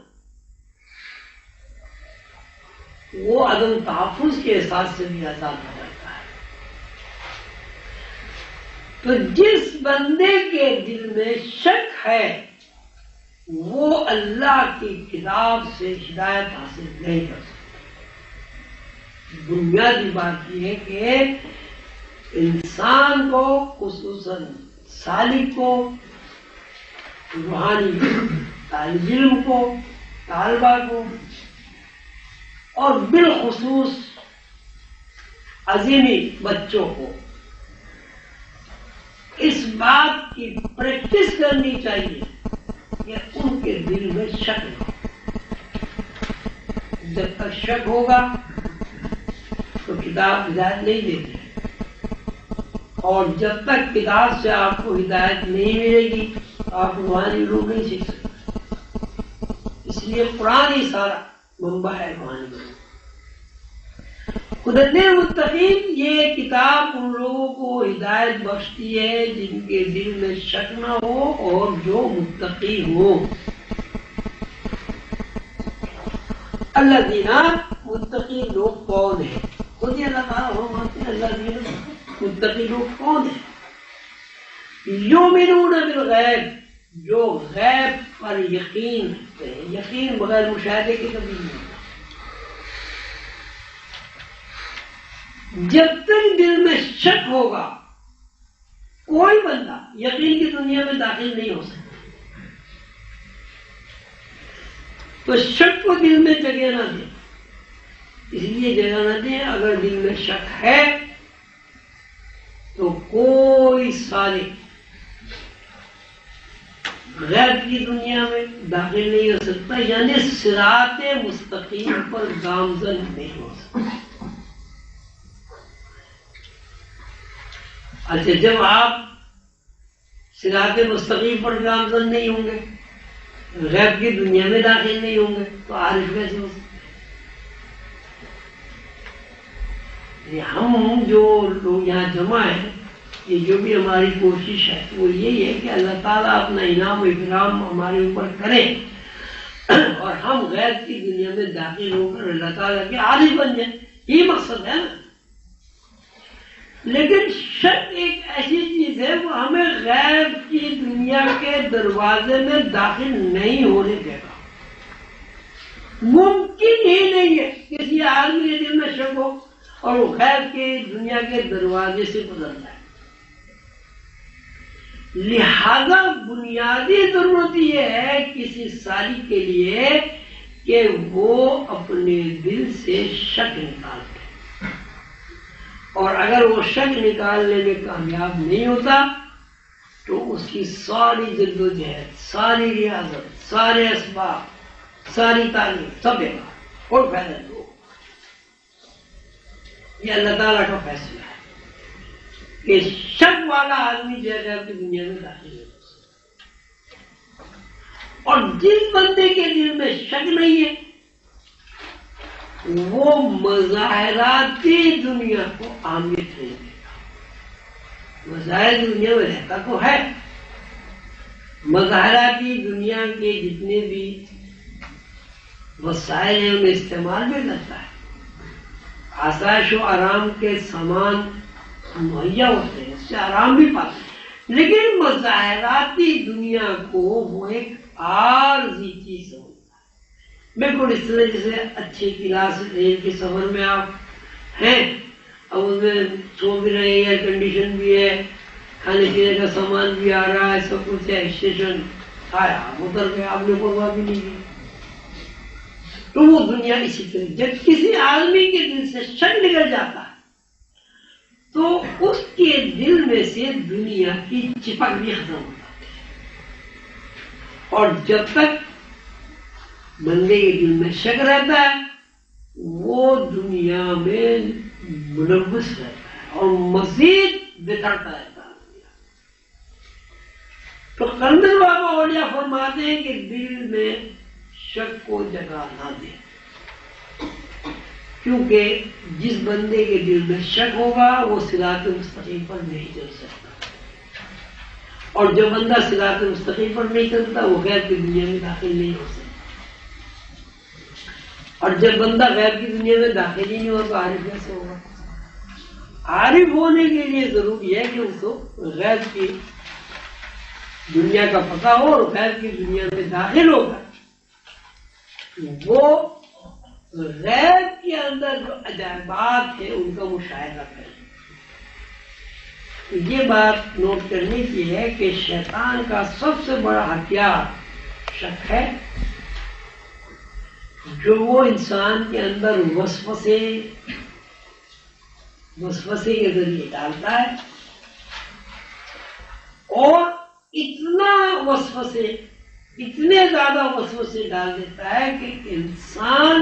وہ عدم تحفظ کے احساس سے بھی آزاد ہو جاتا ہے. تو جس بندے کے دل میں شک ہے وہ اللہ کی کتاب سے ہدایت حاصل نہیں کر سکتا. بنیادی بات یہ ہے کہ انسان کو، خصوصاً سالک کو، روحانی طالب علم کو، طالبہ کو، اور بالخصوص عظیمی بچوں کو اس بات کی پریکٹس کرنی چاہیے کہ ان کے دل میں شک نہ ہو. جب تک شک ہوگا تو کتاب ہدایت نہیں دیتی، اور جب تک کتاب سے آپ کو ہدایت نہیں ملے گی آپ روحانی علوم نہیں سیکھ سکتے. اس لیے قرآن ہی سارا منبع ہے روحانی بنو۔ قدرت متقین یہ کتاب ان لوگوں کو ہدایت بخشتی ہے جن کے دل میں شک نہ ہو اور جو متقی ہو۔ اللہ دینا متقی لوگ کون ہیں؟ خود ہی اللہ تعالیٰ فرماتے ہیں اللہ دینا متقی لوگ کون ہیں؟ یؤمنون بالغیب، جو غیب پر یقین رکھتے ہیں۔ یقین بغیر مشاہدے کے کبھی نہیں ہوتا۔ جب تک دل میں شک ہوگا کوئی بندہ یقین کی دنیا میں داخل نہیں ہو سکتا۔ تو شک کو دل میں جگہ نہ دیں، اس لیے جگہ نہ دیں اگر دل میں شک ہے تو کوئی سالک غیب کی دنیا میں داخل نہیں ہو سکتا، یعنی صراط مستقیم پر گامزن نہیں ہو سکتا۔ اچھا، جب آپ صراط مستقیم پر گامزن نہیں ہوں گے، غیب کی دنیا میں داخل نہیں ہوں گے، تو عارف کیسے ہو سکتے؟ ہم جو لوگ یہاں جمع ہیں، یہ جو بھی ہماری کوشش ہے وہ یہی ہے کہ اللہ تعالیٰ اپنا انعام و اکرام ہمارے اوپر کرے اور ہم غیب کی دنیا میں داخل ہو کر اللہ تعالیٰ کے عارف بن جائیں، یہ مقصد ہے نا۔ لیکن شک ایک ایسی چیز ہے وہ ہمیں غیب کی دنیا کے دروازے میں داخل نہیں ہونے دے گا۔ ممکن ہی نہیں ہے کسی آدمی کے دل میں شک ہو اور وہ غیب کی دنیا کے دروازے سے گزر جائے۔ لہذا بنیادی ضرورت یہ ہے کسی سالک کے لیے کہ وہ اپنے دل سے شک نکال دے، اور اگر وہ شک نکالنے میں کامیاب نہیں ہوتا تو اس کی ساری جدوجہد، ساری ریاضت، سارے اسباب، ساری تعلیم سب بیکار، کوئی فائدہ نہیں ہو۔ یہ اللہ تعالیٰ کا فیصلہ ہے کہ شک والا آدمی جو ہے کی دنیا میں داخل ہے، اور جس بندے کے دل میں شک نہیں ہے وہ مظاہراتی دنیا کو اہمیت نہیں دے گا۔ مظاہر دنیا میں رہتا تو ہے، مظاہراتی دنیا کے جتنے بھی وسائل ہیں انہیں استعمال بھی کرتا ہے، آسائش و آرام کے سامان مہیا ہوتے ہیں، اس سے آرام بھی پاتے ہیں، لیکن مظاہراتی دنیا کو وہ ایک عارضی چیز سمجھتا ہے۔ بالکل اس طرح جیسے اچھی کلاس ریل کے سفر میں آپ ہیں، اب اس میں سو بھی رہے ہیں، ایئر کنڈیشن بھی ہے، کھانے پینے کا سامان بھی آ رہا ہے، سب کچھ ہے، اسٹیشن آیا اتر گئے، آپ نے پرواہ بھی نہیں کی۔ تو وہ دنیا اسی طرح جب کسی آدمی کے دل سے شک نکل جاتا ہے تو اس کے دل میں سے دنیا کی چپک بھی ختم ہو جاتی ہے، اور جب تک بندے کے دل میں شک رہتا ہے وہ دنیا میں ملوث رہتا ہے اور مزید بگڑتا رہتا ہے۔ تو قندر بابا اولیاء فرماتے ہیں کہ دل میں شک کو جگہ نہ دے، کیونکہ جس بندے کے دل میں شک ہوگا وہ صراط مستقیم پر نہیں چل سکتا، اور جو بندہ صراط مستقیم پر نہیں چلتا وہ غیب کی دنیا میں داخل نہیں ہو سکتا، اور جب بندہ غیب کی دنیا میں داخل ہی نہیں ہوگا عارف کیسے ہوگا؟ عارف ہونے کے لیے ضروری ہے کہ اس کو غیب کی دنیا کا پتہ ہو اور غیب کی دنیا میں داخل ہوگا، وہ غیب کے اندر جو عجائبات ہیں ان کا مشاہدہ کرے۔ یہ بات نوٹ کرنے کی ہے کہ شیطان کا سب سے بڑا ہتھیار شک ہے، جو وہ انسان کے اندر وسوسے کے ذریعے ڈالتا ہے، اور اتنے زیادہ وسوسے ڈال دیتا ہے کہ انسان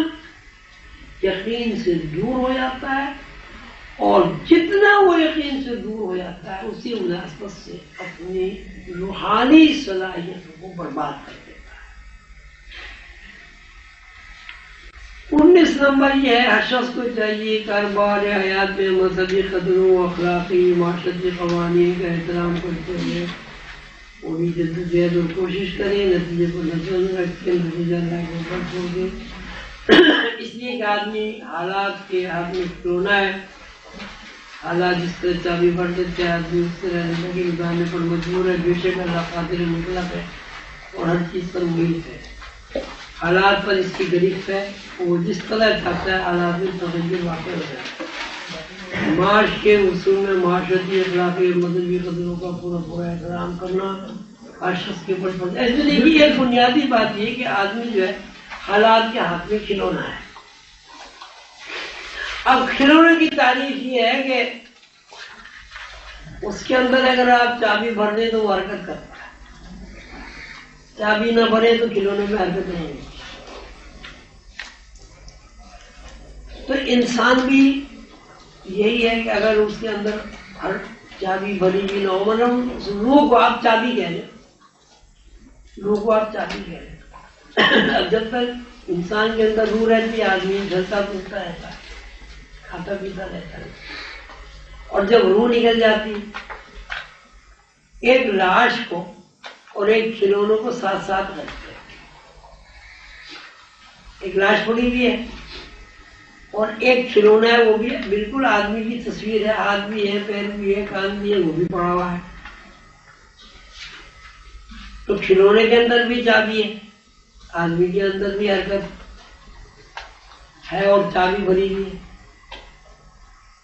یقین سے دور ہو جاتا ہے، اور جتنا وہ یقین سے دور ہو جاتا ہے اسی مناسبت سے اپنی روحانی صلاحیتوں کو برباد کر دیتا ہے۔ 19 نمبر یہ ہے، ہر شخص کو چاہیے کاروبار حیات میں مذہبی قدروں، اخلاقی معاشرتی قوانین کا احترام کرتے ہوئے پوری جدوجہد اور کوشش کریں، نتیجے کو نظر میں رکھ کے نتیجہ اللہ کے اوپر چھوڑ دیں۔ اس لیے کہ آدمی حالات کے ہاتھ میں کھلونا ہے، حالات جس طرح چابی بھر دیتے ہیں آدمی اس طرح زندگی گزارنے پر مجبور ہے۔ بے شک اللہ قادر مطلق ہے اور ہر چیز پر محیط ہے، حالات پر اس کی گرفت ہے، وہ جس طرح چاہتا ہے حالات میں تغیر واقع ہو جاتا ہے۔ معاش کے اصول میں معاشرتی، اخلاقی اور مذہبی قدروں کا پورا احترام کرنا ہر شخص کے اوپر فرض ہے۔ اس لیے بھی ایک بنیادی بات یہ کہ آدمی جو ہے حالات کے ہاتھ میں کھلونا ہے۔ اب کھلونے کی تعریف یہ ہے کہ اس کے اندر اگر آپ چابی بھر دیں تو وہ حرکت کرتا ہے، چابی نہ بھرے تو کھلونے میں حرکت نہیں ہوگی۔ تو انسان بھی یہی ہے کہ اگر اس کے اندر ہر چابی بھری بھی نہ ہو، مطلب روح کو آپ چابی کہہ لیں، روح کو آپ چابی کہہ لیں۔ اب جب تک انسان کے اندر روح رہتی ہے آدمی چلتا پھرتا رہتا ہے، کھاتا پیتا رہتا ہے، اور جب روح نکل جاتی ایک لاش کو اور ایک کھلونوں کو ساتھ ساتھ رکھتے ہیں، ایک لاش پڑی ہوئی ہے اور ایک کھلونا ہے، وہ بھی بالکل آدمی کی تصویر ہے، ہاتھ بھی ہے، پیر بھی ہے، کان بھی ہے، وہ بھی پڑا ہوا ہے۔ تو کھلونے کے اندر بھی چابی ہے، آدمی کے اندر بھی حرکت ہے اور چابی بھری ہوئی ہے۔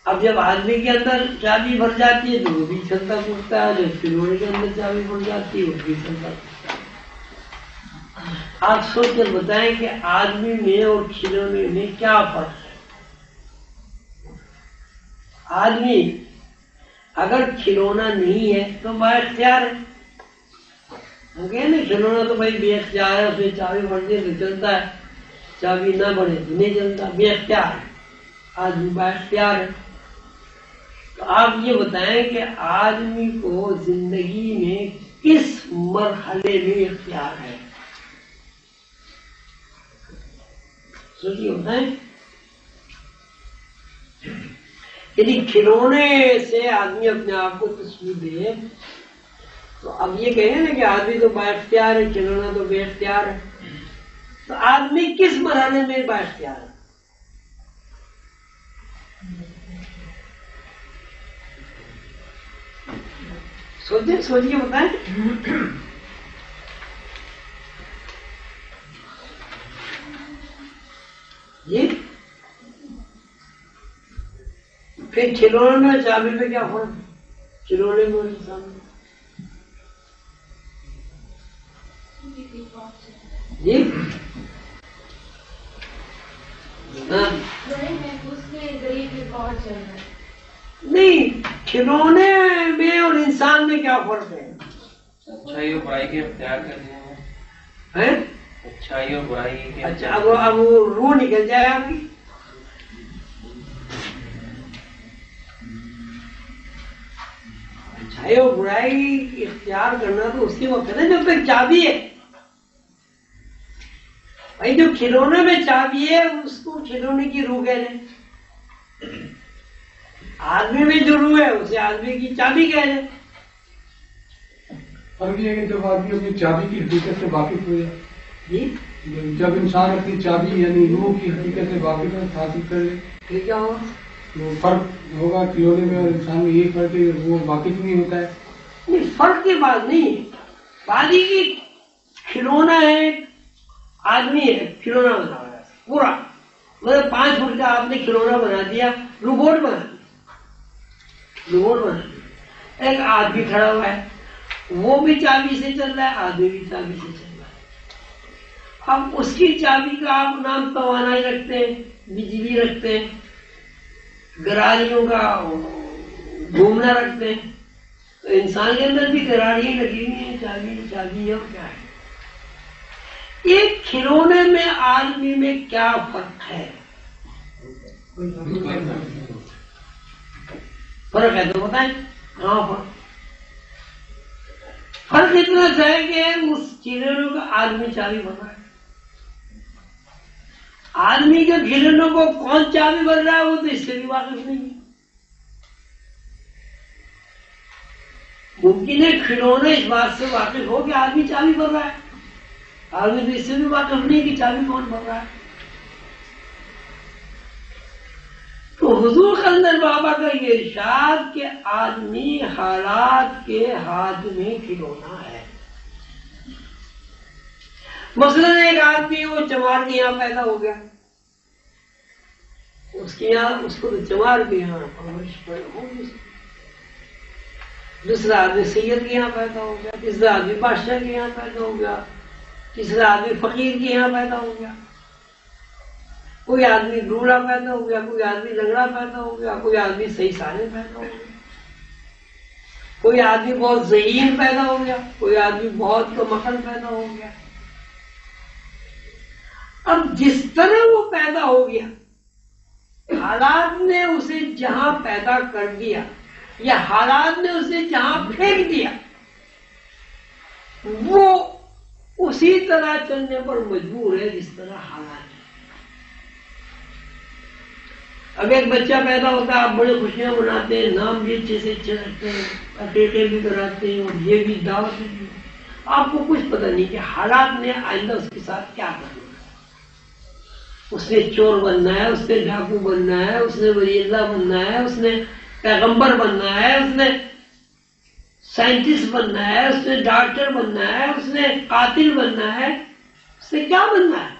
اب جب آدمی کے اندر چابی بھر جاتی ہے تو وہ بھی چلتا پھرتا ہے، جب کھلونے کے اندر چابی بھر جاتی ہے وہ بھی چلتا پھرتا ہے۔ آپ سوچ کر بتائیں کہ آدمی میں اور کھلونے میں کیا فرق ہے؟ آدمی اگر کھلونا نہیں ہے تو با اختیار ہے، ہم کہیں نا کھلونا تو بھائی بے اختیار ہے، اس میں چابی بھر دے تو چلتا ہے، چابی نہ بڑھے تو نہیں چلتا، بے اختیار ہے، آدمی با اختیار ہے۔ تو آپ یہ بتائیں کہ آدمی کو زندگی میں کس مرحلے میں اختیار ہے؟ سوچیے بتائیں۔ یعنی کھلونے سے آدمی اپنے آپ کو تصویر دے تو اب یہ کہیں نا کہ آدمی تو با اختیار ہے، کھلونا تو بے اختیار ہے، تو آدمی کس مرحلے میں با اختیار ہے؟ سوچیے بتائیں۔ جی پھر کھلونے میں چابی میں کیا فرق؟ کھلونے میں انسان جی نہیں، کھلونے میں اور انسان میں کیا فرق ہے؟ اچھائی اور برائی کے اختیار کرنے میں، اچھائی اور برائی کے۔ اچھا اب وہ روح نکل جائے آپ کی، اچھائی اور برائی اختیار کرنا تو اسی وقت ہے نا جب تک چابی ہے۔ بھائی جو کھلونے میں چابی ہے اس کو کھلونے کی روح کہہ لیں، آدمی میں جو روح ہے اسے آدمی کی چابی کہہ لیں۔ فرق یہ ہے کہ جب آدمی اپنی چابی کی حقیقت سے واقف ہو جائے، جی جب انسان اپنی چابی یعنی روح کی حقیقت سے واقف حاصل کر لے پھر کیا ہوگا؟ تو فرق ہوگا کھلونے میں اور انسان میں، یہی فرق ہے کہ وہ واقف نہیں ہوتا ہے۔ نہیں، فرق کی بات نہیں ہے، بات یہ کہ کھلونا ہے، آدمی ہے، کھلونا بنا ہوا ہے پورا، مطلب 5 فٹ کا آپ نے کھلونا بنا دیا، روبوٹ بنا دیا، روبوٹ بنا دیا، ایک آدمی کھڑا ہوا ہے، وہ بھی چابی سے چل رہا ہے، آدمی بھی چابی سے چل رہا ہے۔ اب اس کی چابی کا آپ نام توانائی رکھتے ہیں، بجلی رکھتے ہیں، گراریوں کا گھومنا رکھتے ہیں، تو انسان کے اندر بھی گراریاں لگی ہوئی ہیں، چابی چابی ہے اور کیا ہے؟ ایک کھلونے میں آدمی میں کیا فرق ہے؟ فرق ہے تو بتائیں۔ ہاں فرق اتنا ہے کہ اس کھلونے کا آدمی چابی بنا ہے، آدمی کے کھلونوں کو کون چابی بن رہا ہے وہ تو اس سے بھی واقف نہیں ہے. ممکن ہے کھلونا اس بات سے واقف ہو کہ آدمی چابی بن رہا ہے، آدمی تو اس سے بھی واقف نہیں کہ چابی کون بن رہا ہے. تو حضور قلندر بابا کا یہ ارشاد کہ آدمی حالات کے ہاتھ میں کھلونا ہے. مثلا ایک آدمی وہ چمار کے یہاں پیدا ہو گیا، اس کے یہاں اس کو تو چمار کے یہاں پرورش ہوگی. دوسرا آدمی سید کے یہاں پیدا ہو گیا، تیسرا آدمی بادشاہ کے یہاں پیدا ہو گیا، تیسرا آدمی فقیر کے یہاں پیدا ہو گیا، کوئی آدمی بوڑھا پیدا ہو گیا، کوئی آدمی لنگڑا پیدا ہو گیا، کوئی آدمی صحیح سالم پیدا ہو گیا، کوئی آدمی بہت ذہین پیدا ہو گیا، کوئی آدمی بہت کمعقل پیدا ہو گیا. اب جس طرح وہ پیدا ہو گیا، حالات نے اسے جہاں پیدا کر دیا یا حالات نے اسے جہاں پھینک دیا، وہ اسی طرح چلنے پر مجبور ہے جس طرح حالات. اب ایک بچہ پیدا ہوتا ہے، آپ بڑے خوشیاں مناتے ہیں، نام بھی اچھے سے اچھے رکھتے ہیں، عقیقے بھی کراتے ہیں اور یہ بھی دعوت بھی. آپ کو کچھ پتہ نہیں کہ حالات نے آئندہ اس کے ساتھ کیا کرنا ہے. اس نے چور بننا ہے، اس نے ڈاکو بننا ہے، اس نے ولی اللہ بننا ہے، اس نے پیغمبر بننا ہے، اس نے سائنٹسٹ بننا ہے، اس نے ڈاکٹر بننا ہے، اس نے قاتل بننا ہے، اس نے کیا بننا ہے؟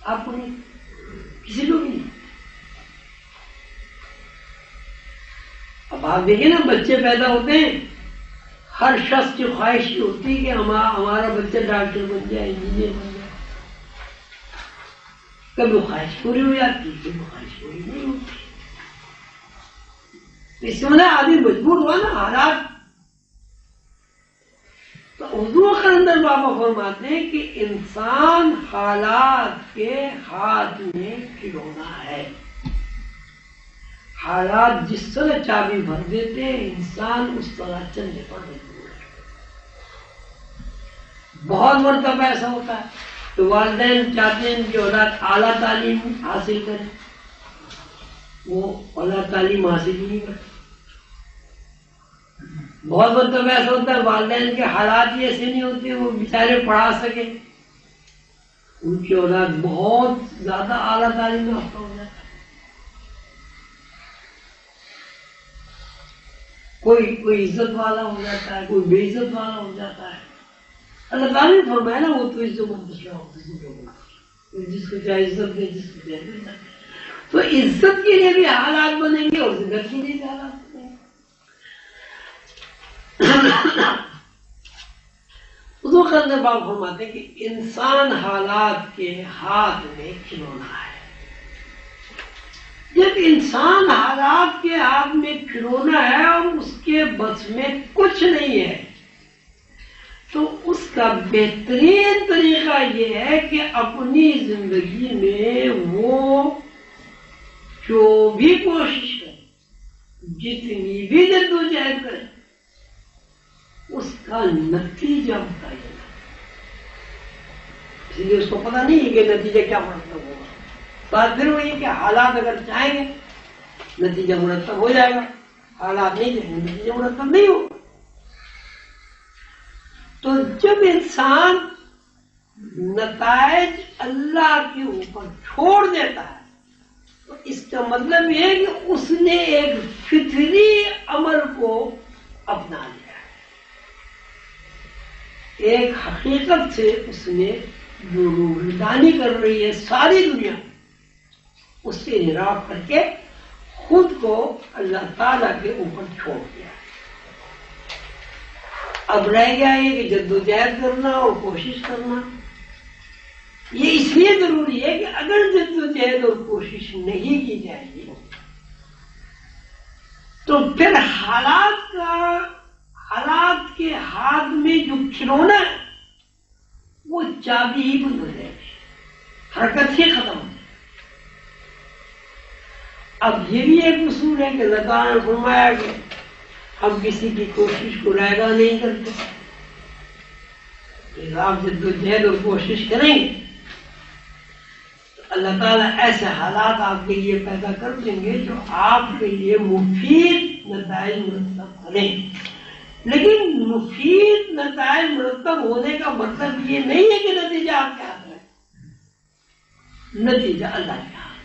آپ کو نہیں، کسی کو بھی نہیں. اب آپ دیکھیں نا، بچے پیدا ہوتے ہیں، ہر شخص کی خواہش یہ ہوتی ہے کہ ہمارا بچہ ڈاکٹر بن جائے، انجینئر بن جائے. کبھی خواہش پوری ہو جاتی، کبھی خواہش پوری نہیں ہوتی. اس سے آدمی مجبور ہوا نا حالات. تو حضور قلندر بابا فرماتے ہیں کہ انسان حالات کے ہاتھ میں کھلونا ہے. حالات جس طرح چابی بھر دیتے ہیں، انسان اس طرح چلنے پر مجبور ہے. بہت مرتبہ ایسا ہوتا ہے تو والدین چاہتے ہیں کہ اولاد اعلیٰ تعلیم حاصل کرے، وہ اعلیٰ تعلیم حاصل ہی نہیں کرتے. بہت مرتبہ ایسا ہوتا ہے والدین کے حالات ہی ایسے نہیں ہوتے وہ بیچارے پڑھا سکے، ان کی اولاد بہت زیادہ اعلیٰ تعلیم یافتہ ہو جاتا ہے. کوئی عزت والا ہو جاتا ہے، کوئی بے عزت والا ہو جاتا ہے. اللہ تعالیٰ نے فرمایا نا، وہ تو عزت مند جس کو چاہے عزت دے، جس کو چاہے عزت دے. تو عزت کے لیے بھی حالات بنیں گے اور ذلت کے لیے بھی حالات بنیں گے. حضور قلندر بابا فرماتے ہیں کہ انسان حالات کے ہاتھ میں کھلونا ہے. جب انسان حالات کے ہاتھ میں کھلونا ہے اور اس کے بس میں کچھ نہیں ہے، تو اس کا بہترین طریقہ یہ ہے کہ اپنی زندگی میں وہ جو بھی کوشش کرے، جتنی بھی جدوجہد کرے، اس کا نتیجہ بتائیے. اس لیے اس کو پتہ نہیں ہے کہ نتیجہ کیا مرتب ہوگا. بات پھر وہی کہ حالات اگر چاہیں گے نتیجہ مرتب ہو جائے گا، حالات نہیں چاہیں گے نتیجہ مرتب نہیں ہوگا. تو جب انسان نتائج اللہ کے اوپر چھوڑ دیتا ہے تو اس کا مطلب یہ ہے کہ اس نے ایک فطری عمل کو اپنا لیا ہے. ایک حقیقت سے اس نے جو روحانی کر رہی ہے ساری دنیا، اس سے انحراف کر کے خود کو اللہ تعالیٰ کے اوپر چھوڑ دیا. اب رہ گیا یہ کہ جدوجہد کرنا اور کوشش کرنا. یہ اس لیے ضروری ہے کہ اگر جدوجہد اور کوشش نہیں کی جائے گی تو پھر حالات کے ہاتھ میں جو کھلونا ہے وہ چابی ہی بند ہو جائے گی، حرکت ہی ختم ہو جائے گی. اب یہ بھی ایک اصول ہے کہ اللہ تعالیٰ نے فرمایا کہ ہم کسی کی کوشش کو رائگاں نہیں کرتے. آپ جدوجہد اور کوشش کریں گے اللہ تعالیٰ ایسے حالات آپ کے لیے پیدا کر دیں گے جو آپ کے لیے مفید نتائج مرتب کریں. لیکن مفید نتائج مرتب ہونے کا مطلب یہ نہیں ہے کہ نتیجہ آپ کے ہاتھ ہے. نتیجہ اللہ کے ہاتھ.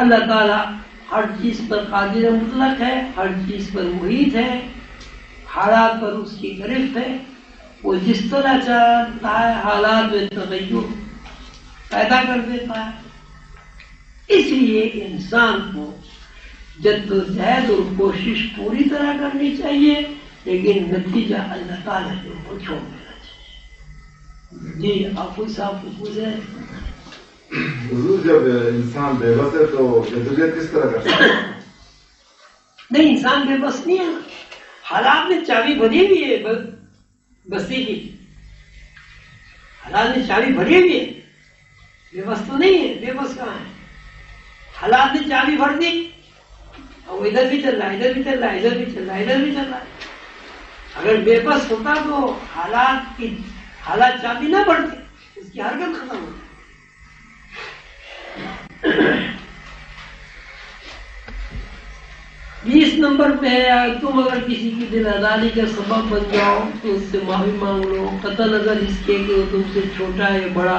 اللہ تعالیٰ ہر چیز پر قادر مطلق ہے، ہر چیز پر محیط ہے، حالات پر اس کی گرفت ہے. وہ جس طرح چاہتا ہے حالات میں تغیر پیدا کر دیتا ہے. اس لیے انسان کو جدوجہد اور کوشش پوری طرح کرنی چاہیے، لیکن نتیجہ اللہ تعالیٰ کے اوپر چھوڑ دینا چاہیے. جی آپ کوئی صاحب کچھ پوچھ رہے ہیں؟ حضور جب انسان بے بس ہے تو جدوجہد کس طرح کر سکتا ہے؟ نہیں، انسان بے بس نہیں ہے. حالات میں چابی بھری ہوئی ہے بستی کی. حالات میں چابی بھری ہوئی ہے، بے بس تو نہیں ہے. بے بس کہاں ہے؟ حالات نے چابی بھر دی، اور ادھر بھی چل رہا ہے، ادھر بھی چل رہا ہے، ادھر بھی چل رہا ہے، ادھر بھی چل رہا ہے. اگر بے بس ہوتا تو حالات چابی نہ بڑھتے، اس کی حرکت ختم ہوتی. 20 نمبر پہ ہے، تم اگر کسی کی دل آزاری کا سبب بن جاؤ تو اس سے معافی مانگ لو، قطع نظر اس کے کہ وہ تم سے چھوٹا ہے یا بڑا،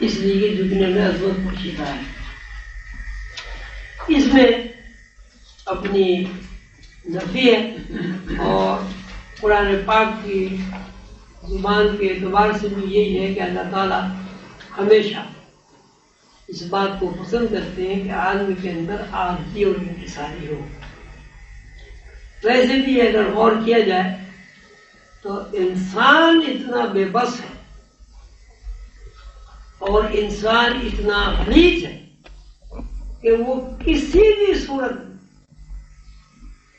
اس لیے کہ جھکنے میں عظمت پوشیدہ ہے. اس میں اپنی نفی ہے، اور قرآن پاک کی زبان کے اعتبار سے بھی یہی ہے کہ اللہ تعالیٰ ہمیشہ اس بات کو پسند کرتے ہیں کہ آدمی کے اندر عاجزی اور انکساری ہو. ویسے بھی اگر غور کیا جائے تو انسان اتنا بے بس ہے اور انسان اتنا غلیظ ہے کہ وہ کسی بھی صورت میں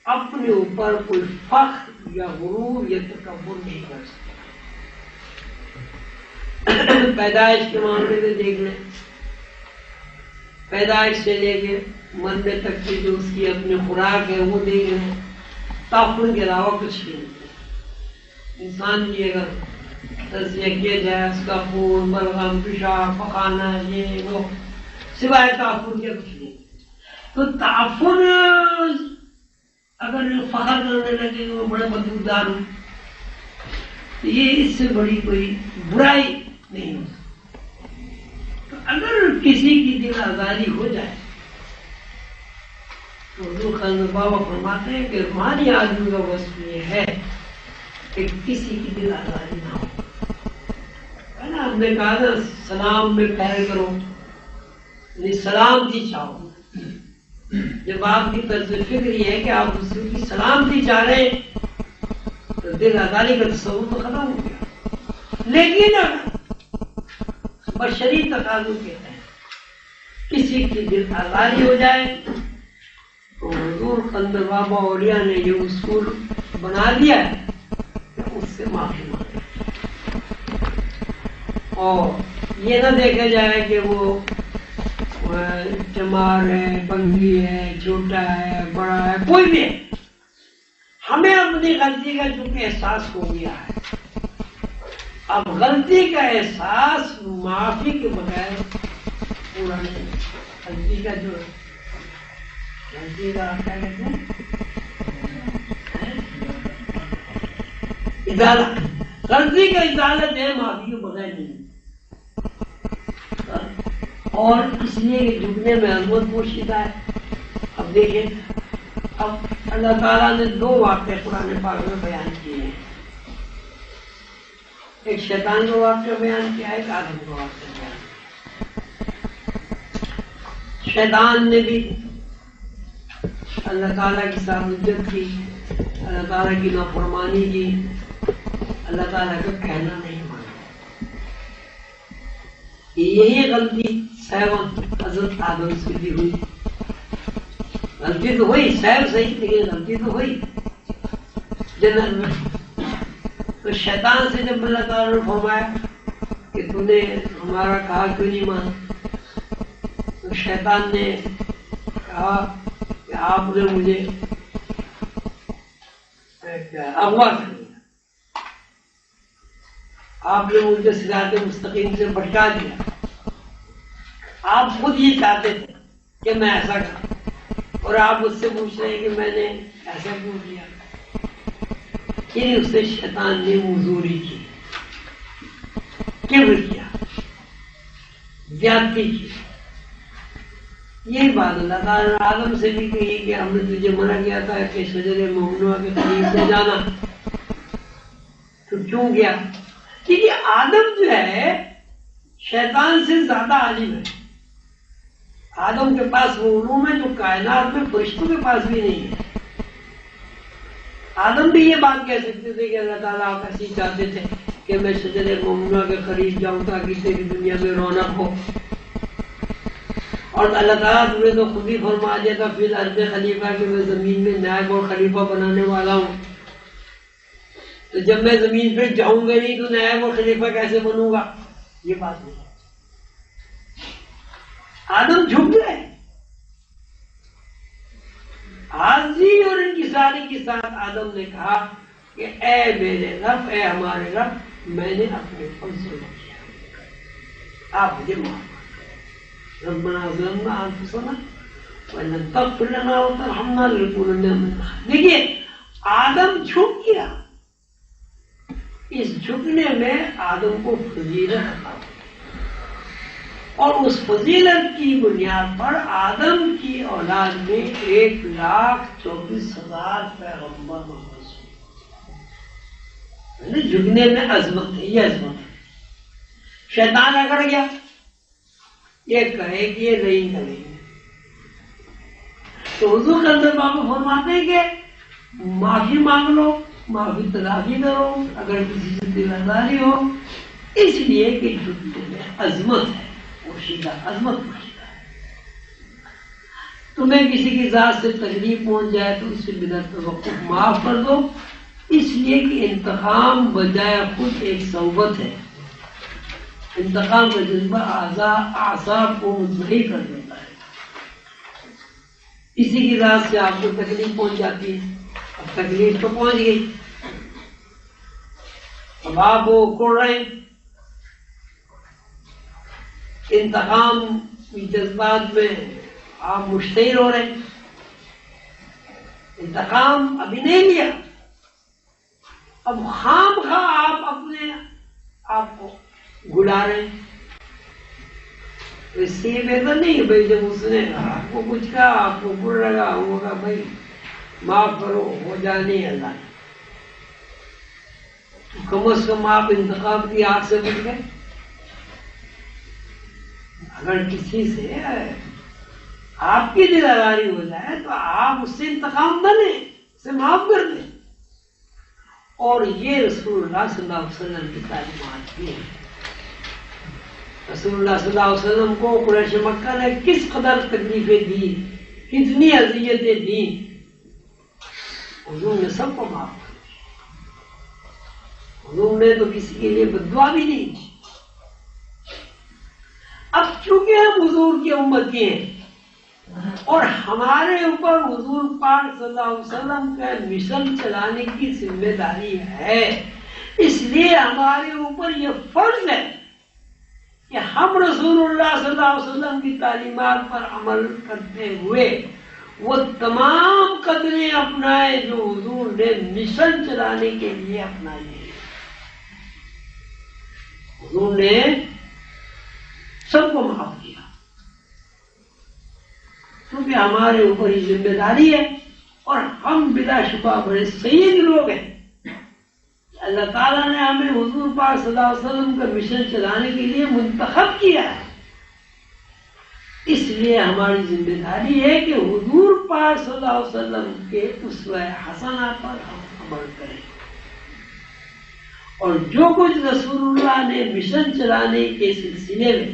اپنے اوپر کوئی فخر یا غرور یا تکبر نہیں کر سکتا. پیدائش کے معاملے میں دیکھ لیں، پیدائش سے لے کے مرنے تک کی جو اس کی اپنی خوراک ہے وہ دیکھ لیں، تعفن کے علاوہ کچھ بھی نہیں. انسان کی اگر تجزیہ کیا جائے، اس کا خون، بلغم، پیشاب، پخانا، یہ وہ، سوائے تعفن کے کچھ نہیں. تو تعفن اگر فخر کرنے لگے تو بڑے بدبودار ہوں، تو یہ اس سے بڑی کوئی برائی نہیں ہو سکتی. تو اگر کسی کی دل آزاری ہو جائے تو حضور خانہ بابا فرماتے ہیں کہ روحانی آدمی کا وصف یہ ہے کہ کسی کی دل آزاری نہ ہو. ہے نا، ہم نے کہا نا سلام میں پہل کرو، یعنی سلامتی چاہو. جب آپ کی طرز فکر یہ ہے کہ آپ دوسرے کی سلامتی چاہ رہے ہیں تو دل آزاری کا تصور تو ختم ہو گیا. لیکن بشری تقاضوں کے تحت کسی کی دل آزاری ہو جائے تو حضور قندر بابا اولیاء نے یہ اصول بنا دیا ہے کہ اس سے معافی مانگے، اور یہ نہ دیکھا جائے کہ وہ چمار ہے، بنگی ہے، چھوٹا ہے، بڑا ہے، کوئی بھی ہے. ہمیں اپنی غلطی کا چونکہ احساس ہو گیا ہے، اب غلطی کا احساس معافی کے بغیر پورا نہیں. غلطی کا جو غلطی کا کیا کہتے ہیں ازالہ، غلطی کا ازالت ہے، معافی کے بغیر نہیں. اور اس لیے کہ جھکنے میں عظمت پوشیدہ ہے. اب دیکھیں، اب اللہ تعالیٰ نے 2 واقعے قرآن پاک میں بیان کیے ہیں. ایک شیطان کا واقعہ بیان کیا ہے، ایک آدم کا واقعہ بیان کیا. شیطان نے بھی اللہ تعالیٰ کی سامجت کی، اللہ تعالیٰ کی نافرمانی کی، اللہ تعالیٰ کا کہنا نہیں مانا. یہی غلطی حضرت آدم سے بھی ہوئی. غلطی تو ہوئی، سیر صحیح لیکن غلطی تو ہوئی جنت میں. تو شیطان سے جب اللہ تعالیٰ نے فرمایا کہ تو نے ہمارا کہا کیوں نہیں مانا، تو شیطان نے کہا کہ آپ نے مجھے اغوا کر دیا. آپ نے مجھے صراط مستقیم سے بھٹکا دیا. آپ خود یہ چاہتے تھے کہ میں ایسا کروں اور آپ مجھ سے پوچھ رہے ہیں کہ میں نے ایسا کیوں کیا. یعنی اس سے شیطان نے مزوری کی, کبر کیا, زیادتی کی. یہی بات اللہ تعالیٰ نے آدم سے بھی کہی کہ ہم نے تجھے منع کیا تھا کہ شجر ممنوع کے قریب سے جانا, تو کیوں گیا؟ کیونکہ آدم جو ہے شیطان سے زیادہ عالم ہے. آدم کے پاس وہ علوم ہے جو کائنات میں فرشتوں کے پاس بھی نہیں ہے. آدم بھی یہ بات کہہ سکتے تھے کہ اللہ تعالیٰ آپ ایسی چاہتے تھے کہ میں شجر ممنوع کے قریب جاؤں تاکہ تیری دنیا میں رونق ہو. اور اللہ تعالیٰ تمہیں تو خود ہی فرما دیا تھا فی الارض خلیفہ کہ میں زمین میں نائب اور خلیفہ بنانے والا ہوں. تو جب میں زمین پہ جاؤں گا نہیں تو نائب اور خلیفہ کیسے بنوں گا؟ یہ بات نہیں. آدم جھک گئے. حاضری اور انکساری کے ساتھ آدم نے کہا کہ اے میرے رب, اے ہمارے رب, میں نے اپنے پر ظلم کیا, آپ مجھے معاف کر. ربنا ظلمنا انفسنا وان لم تغفر لنا وترحمنا لنكونن من الخاسرین. دیکھیے آدم جھک گیا. اس جھکنے میں آدم کو فضیلت عطا ہوئی اور اس فضیلت کی بنیاد پر آدم کی اولاد میں 1,24,000 پیغمبر محمد ہوئے. جھکنے میں عظمت ہے, یہ عظمت ہے. شیطان اکڑ گیا, یہ کہے کہ یہ نہیں کریں گے. تو حضور صلی اللہ علیہ وسلم فرماتے ہیں کہ معافی مانگ لو, معافی تلافی کرو اگر کسی سے دل آزاری ہو, اس لیے کہ جھکنے میں عظمت ہے, پوشیدہ عظمت پوشیدہ ہے. تمہیں کسی کی ذات سے تکلیف پہنچ جائے تو اس سے بنا توقف معاف کر دو, اس لیے کہ انتقام بجائے خود ایک صوبت ہے. انتقام کا جذبہ اعصاب کو مطمئن کر دیتا ہے. کسی کی ذات سے آپ کو تکلیف پہنچ جاتی ہے, اب تکلیف تو پہنچ گئی, اب آپ وہ اکڑ رہے ہیں, انتقام کی جذبات میں آپ مشتعل ہو رہے ہیں. انتقام ابھی نہیں لیا, اب خام خواہ آپ اپنے آپ کو گلا رہے ہیں. اس سے یہ بہتر نہیں کہ بھائی جب اس نے آپ کو کچھ کہا, آپ کو برا لگا, ہوگا بھائی معاف کرو, ہو جانے اللہ نے, کم از کم آپ انتقام کی آگ سے بچ گئے. اگر کسی سے آپ کی دل آزاری ہو جائے تو آپ اس سے انتقام نہ لیں, اسے معاف کر دیں. اور یہ رسول اللہ صلی اللہ علیہ وسلم کی تعلیمات بھی ہیں. رسول اللہ صلی اللہ علیہ وسلم کو قریش مکہ نے کس قدر تکلیفیں دی, کتنی اذیتیں دی, حضور نے سب کو معاف کر دیا. حضور نے تو کسی کے لیے بددعا بھی نہیں کی. اب چونکہ ہم حضور کی امتی ہیں اور ہمارے اوپر حضور پاک صلی اللہ علیہ وسلم کا مشن چلانے کی ذمہ داری ہے, اس لیے ہمارے اوپر یہ فرض ہے کہ ہم رسول اللہ صلی اللہ علیہ وسلم کی تعلیمات پر عمل کرتے ہوئے وہ تمام قدریں اپنائیں جو حضور نے مشن چلانے کے لیے اپنائی ہیں. حضور نے سب کو معاف کیا کیونکہ ہمارے اوپر یہ ذمہ داری ہے, اور ہم بلا شبہ بڑے سید لوگ ہیں. اللہ تعالیٰ نے ہمیں حضور پاک صلی اللہ علیہ وسلم کا مشن چلانے کے لیے منتخب کیا ہے, اس لیے ہماری ذمہ داری ہے کہ حضور پاک صلی اللہ علیہ وسلم کے اسوہ حسنہ پر ہم عمل کریں, اور جو کچھ رسول اللہ نے مشن چلانے کے سلسلے میں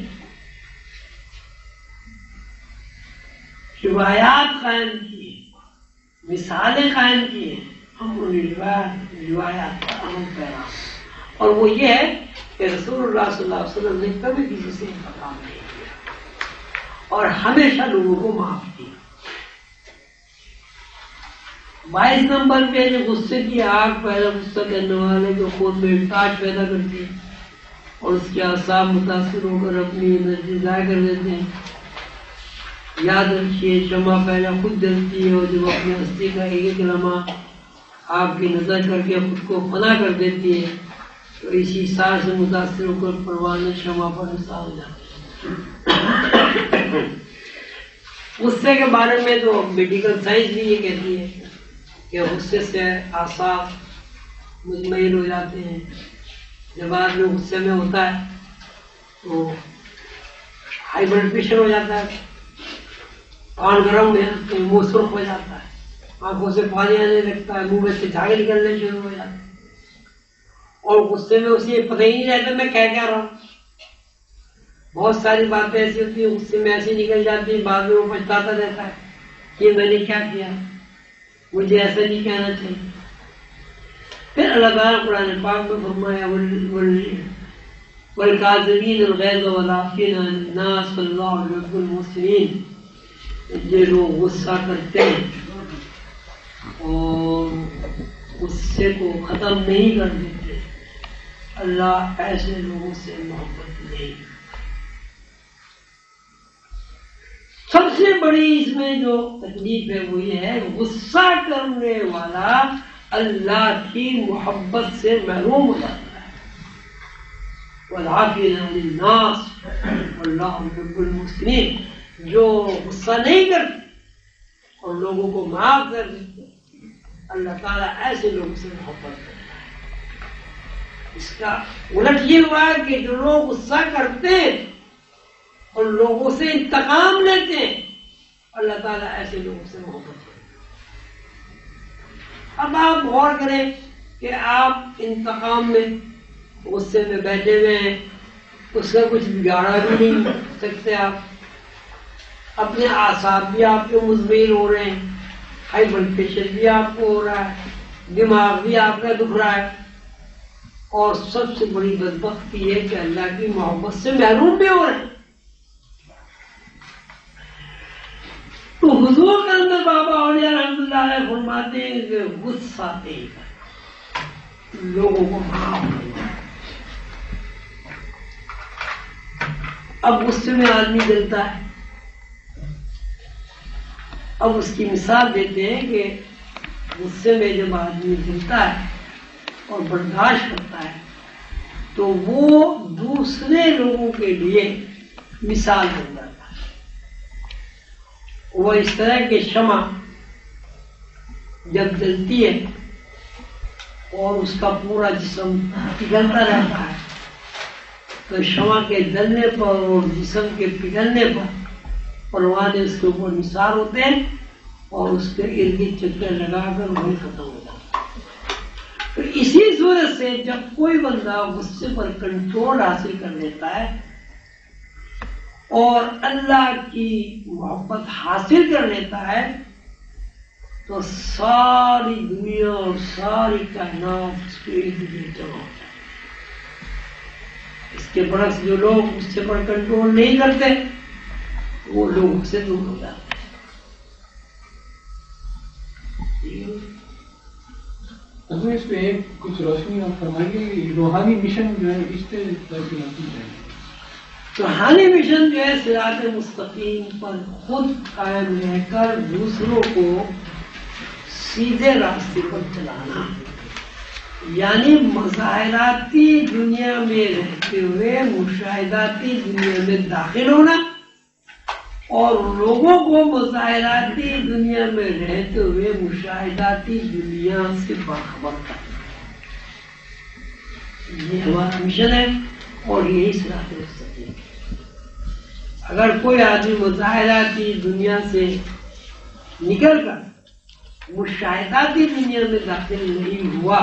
روایات قائم کی, مثالیں قائم کی ہیں, ہم ان روایات پر عمل پیرا. اور وہ یہ ہے کہ رسول اللہ صلی اللہ علیہ وسلم نے کبھی کسی سے انتقام نہیں کیا اور ہمیشہ لوگوں کو معاف کیا. 22 نمبر پہ جو غصے کی آگ پیدا غصہ کرنے والے جو خود میں احتاج پیدا کرتی ہے, اور اس کے اعصاب متاثر ہو کر اپنی انرجی ضائع کر دیتے ہیں. یاد رکھیے شمع پہلے خود جلتی ہے اور جب اپنے ہستی کا ایک لمحہ آپ کی نظر کر کے خود کو فنا کر دیتی ہے تو اسی سار سے متاثر ہو کر پروانہ شمع پر نثار ہو جاتے ہیں. غصے کے بارے میں تو میڈیکل سائنس بھی یہ کہتی ہے کہ غصے سے اعصاب مطمئن ہو جاتے ہیں. جب آدمی غصے میں ہوتا ہے تو ہائی بلڈ پریشر ہو جاتا ہے، کان گرم ہو جاتے ہیں، منہ سرخ ہو جاتا ہے، آنکھوں سے پانی آنے لگتا ہے، منہ میں سے جھاگ نکلنے شروع ہو جاتے ہیں، اور غصے میں اسے پتہ ہی نہیں رہتا میں کیا رہا ہوں. بہت ساری باتیں ایسی ہوتی ہیں غصے میں ایسی نکل جاتی ہیں، بعد میں وہ پچھتاتا رہتا ہے کہ میں نے کیا کیا، مجھے ایسا نہیں کہنا چاہیے. پھر اللہ تعالیٰ قرآن پاک میں فرمایا وَالْكَاظِمِينَ الْغَيْظَ وَالْعَافِينَ عَنِ النَّاسِ وَاللَّهُ يُحِبُّ الْمُحْسِنِينَ. جو لوگ غصہ کرتے ہیں اور غصے کو ختم نہیں کر دیتے، اللہ ایسے لوگوں سے محبت نہیں. سب سے بڑی اس میں جو تکلیف ہے وہ یہ ہے غصہ کرنے والا اللہ کی محبت سے محروم ہو جاتا ہے. وَالْعَافِينَ عَنِ النَّاسِ وَاللَّهُ يُحِبُّ الْمُحْسِنِينَ. جو غصہ نہیں کرتے اور لوگوں کو معاف کر دیتے، اللہ تعالیٰ ایسے لوگوں سے محبت کرتا ہے. اس کا الٹ یہ ہوا کہ جو لوگ غصہ کرتے ہیں اور لوگوں سے انتقام لیتے ہیں، اللہ تعالیٰ ایسے لوگوں سے محبت کرتا ہے. اب آپ غور کریں کہ آپ انتقام میں غصے میں بیٹھے ہوئے ہیں، اس کا کچھ بگاڑا بھی نہیں سکتے. آپ اپنے اعصاب بھی آپ کے مضمر ہو رہے ہیں، ہائی بلڈ پریشر بھی آپ کو ہو رہا ہے، دماغ بھی آپ کا دکھ رہا ہے، اور سب سے بڑی بدبختی یہ کہ اللہ کی محبت سے محروم بھی ہو رہے ہیں. تو حضور کلندر بابا اولیاء رحمۃ اللہ علیہ فرماتے ہیں کہ غصہ نہیں کرنا، لوگوں کو معاف کرنا. اب غصے میں آدمی جلتا ہے. اب اس کی مثال دیتے ہیں کہ غصے میں جب آدمی جلتا ہے اور برداشت کرتا ہے تو وہ دوسرے لوگوں کے لیے مثال بن جاتا ہے. وہ اس طرح کے شمع جب جلتی ہے اور اس کا پورا جسم پگھلتا رہتا ہے تو شمع کے جلنے پر اور جسم کے پگھلنے پر پروانے اس کے اوپر نثار ہوتے ہیں اور اس کے ارد گرد چکر لگا کر وہی ختم ہو جاتا ہے. تو اسی صورت سے جب کوئی بندہ غصے پر کنٹرول حاصل کر لیتا ہے اور اللہ کی محبت حاصل کر لیتا ہے تو ساری دنیا اور ساری کائنات اس کے ارد گرد جمع ہوتا ہے. اس کے برعکس جو لوگ غصے پر کنٹرول نہیں کرتے وہ لوگوں سے دور ہو جاتے ہیں. اس پہ ایک کچھ روشنی آپ فرمائیے، روحانی مشن جو ہے اس پہ ترقی چاہیے. روحانی مشن جو ہے صراط مستقیم پر خود قائم رہ کر دوسروں کو سیدھے راستے پر چلانا، یعنی مظاہراتی دنیا میں رہتے ہوئے مشاہداتی دنیا میں داخل ہونا اور لوگوں کو مظاہراتی دنیا میں رہتے ہوئے مشاہداتی دنیا سے باخبر کرنا. یہ ہمارا مشن ہے اور یہی صراط مستقیم. اگر کوئی آدمی مظاہراتی دنیا سے نکل کر مشاہداتی دنیا میں داخل نہیں ہوا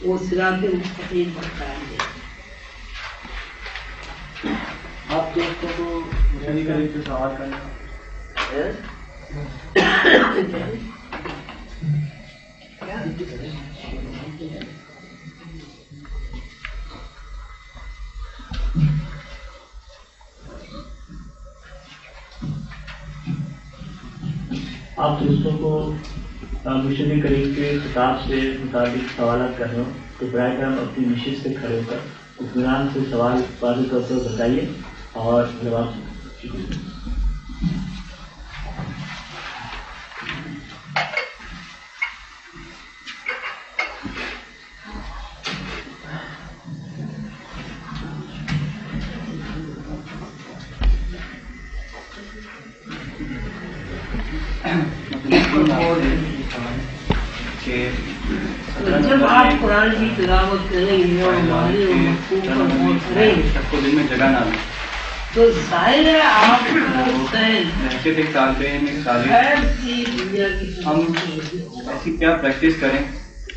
وہ صراط مستقیم پر قائم ہے. آپ دوستوں کو مشاہدے کا ایک سوال کرنا. آپ دوستوں کو مشن کریم کے خطاب سے مطابق سوالات کر رہے ہوں تو برائے کرم اپنی نشست سے کھڑے ہو کر اطمینان سے سوال واضح طور پر بتائیے اور جواب جب آپ قرآن کی تلاوت کریں گے اور معنی و مفہوم پر غور کریں گے کو دل میں جگہ نہ دیں. تو ظاہر ہے آپ کا ذہن حیثیت ایک طالب علم ایک طالب غیر کی دنیا کی ہم ایسی کیا پریکٹس کریں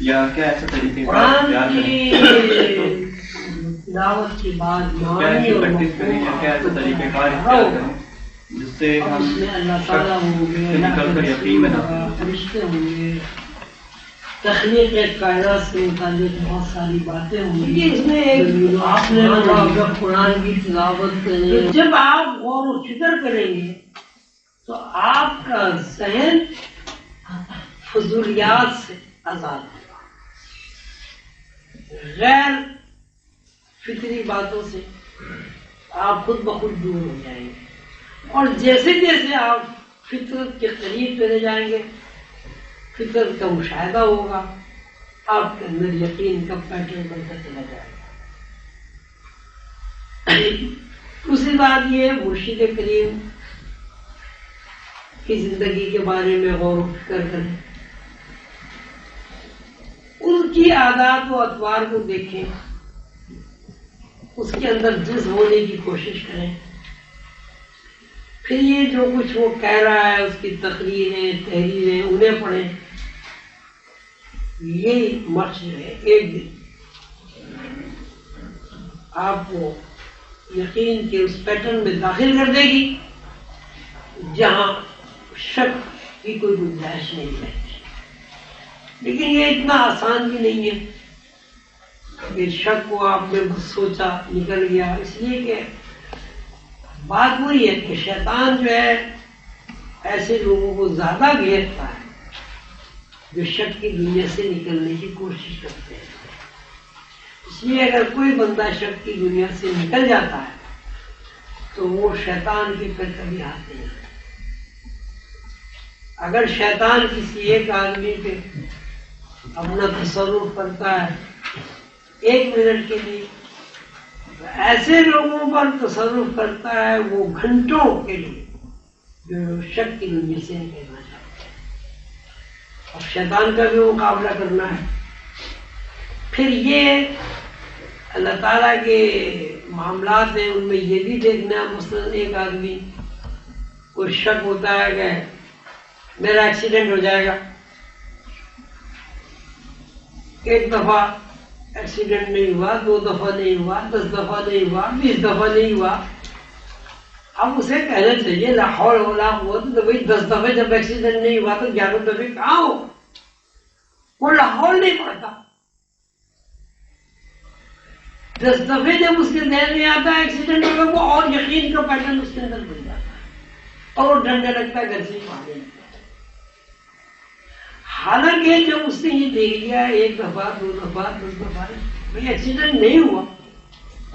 یا کیا ایسا طریقے قرآن کریں کی تلاوت کے بعد کیا معنی ایسی اور پریکٹس کریں یا کیا ایسا طریقہ کار اختیار کریں جس سے اور ہم اس میں اللہ تعالیٰ ہوں گے، سے نکل کر یقین میں نہ فرشتے ہوں گے، تخلیق کائنات سے متعلق بہت ساری باتیں ہوں گی. اس میں ایک آپ نے جب قرآن کی تلاوت کریں، جب آپ غور و فکر کریں گے تو آپ کا ذہن فضولیات سے آزاد ہوگا، غیر فطری باتوں سے آپ خود بخود دور ہو جائیں گے. اور جیسے جیسے آپ فطرت کے قریب چلے جائیں گے، فطرت کا مشاہدہ ہوگا، آپ کے اندر یقین کا پیٹرن بنتا چلا جائے گا. دوسری بات یہ مرشد کریم کی زندگی کے بارے میں غور و فکر کریں، ان کی عادات و اطوار کو دیکھیں، اس کے اندر جذب ہونے کی کوشش کریں. پھر یہ جو کچھ وہ کہہ رہا ہے، اس کی تقریریں تحریریں انہیں پڑھیں. یہ مشق جو ہے ایک دن آپ کو یقین کے اس پیٹرن میں داخل کر دے گی جہاں شک کی کوئی گنجائش نہیں رہتی. لیکن یہ اتنا آسان بھی نہیں ہے کہ شک کو آپ نے سوچا نکل گیا، اس لیے کہ بات وہی ہے کہ شیطان جو ہے ایسے لوگوں کو زیادہ گھیرتا ہے جو شک کی دنیا سے نکلنے کی کوشش کرتے ہیں. اس لیے اگر کوئی بندہ شک کی دنیا سے نکل جاتا ہے تو وہ شیطان کے پھر کبھی ہاتھ نہیں آتے. اگر شیطان کسی ایک آدمی پہ اپنا تصرف کرتا ہے ایک منٹ کے لیے، ایسے لوگوں پر تصرف کرتا ہے وہ گھنٹوں کے لیے جو شک کی دنیا سے نکلنا چاہتے ہیں. اور شیطان کا بھی مقابلہ کرنا ہے. پھر یہ اللہ تعالیٰ کے معاملات ہیں، ان میں یہ بھی دیکھنا ہے. مثلاً ایک آدمی کو شک ہوتا ہے کہ میرا ایکسیڈنٹ ہو جائے گا. ایک دفعہ ایکسیڈنٹ نہیں ہوا، 2 دفعہ نہیں ہوا، 10 دفعہ نہیں ہوا، 20 دفعہ نہیں ہوا. اب اسے کہنا چاہیے لا حول ولا قوت، تو بھائی 10 دفعہ جب ایکسیڈنٹ نہیں ہوا تو 11 دفعے کہاں ہو؟ وہ لاہور نہیں پڑتا. 10 دفعے جب اس کے ذہن میں آتا ہے ایکسیڈنٹ ہوگا، وہ اور یقین کا پیٹرن اس کے اندر بن جاتا ہے اور وہ ڈرنے لگتا ہے، گھر سے پانے لگتا ہے. حالانکہ جب اس نے یہ دیکھ لیا 1 دفعہ 2 دفعہ 10 دفعہ بھائی ایکسیڈنٹ نہیں ہوا،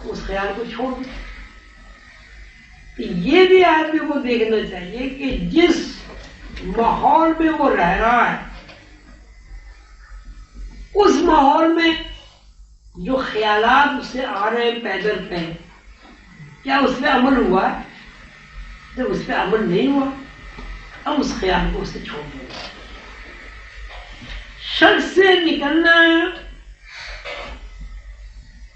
اس خیال کو چھوڑ دیں. یہ بھی آدمی کو دیکھنا چاہیے کہ جس ماحول میں وہ رہ رہا ہے، اس ماحول میں جو خیالات اسے آ رہے ہیں پیدل پہ، کیا اس پہ عمل ہوا ہے؟ جب اس پہ عمل نہیں ہوا، اب اس خیال کو اسے چھوڑ دیں. شک سے نکلنا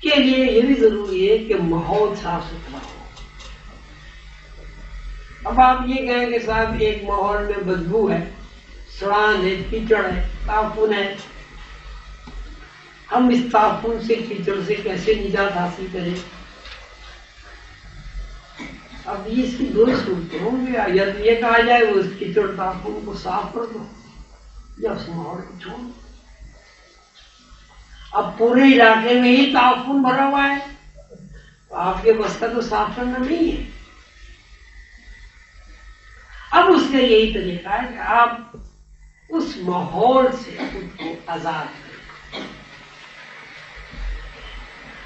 کے لیے یہ بھی ضروری ہے کہ ماحول صاف ستھرا ہو. اب آپ یہ کہیں کہ صاحب ایک ماحول میں بدبو ہے، سڑان ہے، کیچڑ ہے، تعفن ہے، ہم اس تعفن سے کیچڑ سے کیسے نجات حاصل کریں؟ اب یہ اس کی 2 صورتیں ہوں گی، یا تو یہ کہا جائے وہ اس کیچڑ تعفن کو صاف کر دو یا اس ماحول کو چھوڑ. اب پورے علاقے میں ہی تعفن بھرا ہوا ہے تو آپ کے بس کا تو صاف کرنا نہیں ہے. اب اس کا یہی طریقہ ہے کہ آپ اس ماحول سے خود کو آزاد کریں.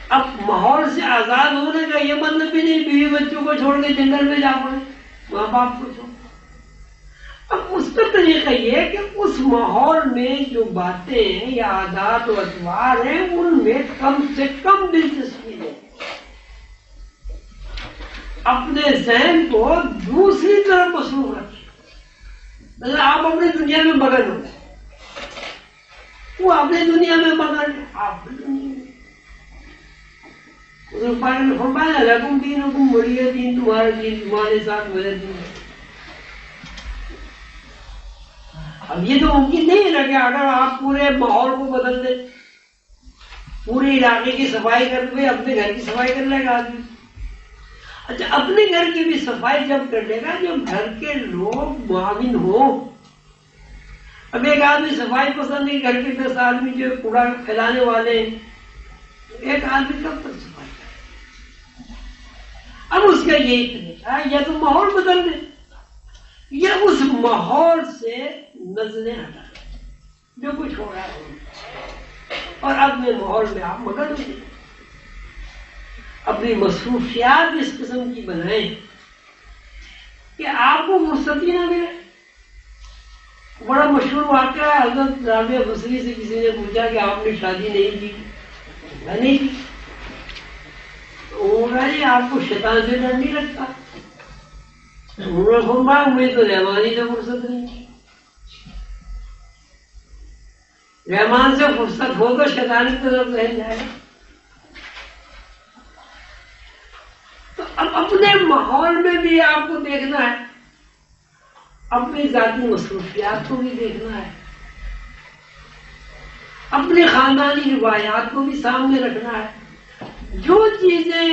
اب ماحول سے آزاد ہونے کا یہ مطلب بھی نہیں بیوی بچوں کو چھوڑ کے جنگل میں جا پڑے، ماں باپ کو چھوڑ۔ اب اس کا طریقہ یہ ہے کہ اس ماحول میں جو باتیں یا عادات و اطوار ہیں ان میں کم سے کم دلچسپی ہے، اپنے ذہن کو دوسری طرف مصروف رکھیں۔ مطلب آپ اپنی دنیا میں مگن ہو گئے، وہ اپنی دنیا میں مگن ہے، آپ اپنی دنیا میں۔ حضور پاک نے فرمایا لکم دینکم ولی دین، تمہارا دین تمہارے ساتھ میرا دین ہے۔ اب یہ تو ممکن نہیں ہے کہ اگر آپ پورے ماحول کو بدل دیں، پورے علاقے کی صفائی کر دیں، اپنے گھر کی صفائی کر لے گا آدمی۔ اچھا اپنے گھر کی بھی صفائی جب کر لے گا جب گھر کے لوگ معاون ہوں۔ اب ایک آدمی صفائی پسند نہیں، گھر کے 10 آدمی جو کوڑا پھیلانے والے ہیں، ایک آدمی کب تک صفائی کرے؟ اب اس کا یہی طریقہ ہے، یا تو ماحول بدل دے یا اس ماحول سے نظریں ہٹا دیں جو کچھ ہو رہا ہے، اور اپنے ماحول میں آپ مگن ہو جائیں، اپنی مصروفیات اس قسم کی بنائیں کہ آپ کو فرصت ہی نہ ملے۔ بڑا مشہور واقعہ ہے، حضرت رابعہ بصری سے کسی نے پوچھا کہ آپ نے شادی نہیں کی؟ میں نہیں کی۔ انہوں نے آپ کو شیطان سے ڈر نہیں لگتا؟ انہوں نے فرمایا مجھے تو رحمانی سے فرصت نہیں، رحمان سے فرصت ہو تو شیطان کی طرف رہ جائے۔ تو اب اپنے ماحول میں بھی آپ کو دیکھنا ہے، اپنی ذاتی مصروفیات کو بھی دیکھنا ہے، اپنی خاندانی روایات کو بھی سامنے رکھنا ہے۔ جو چیزیں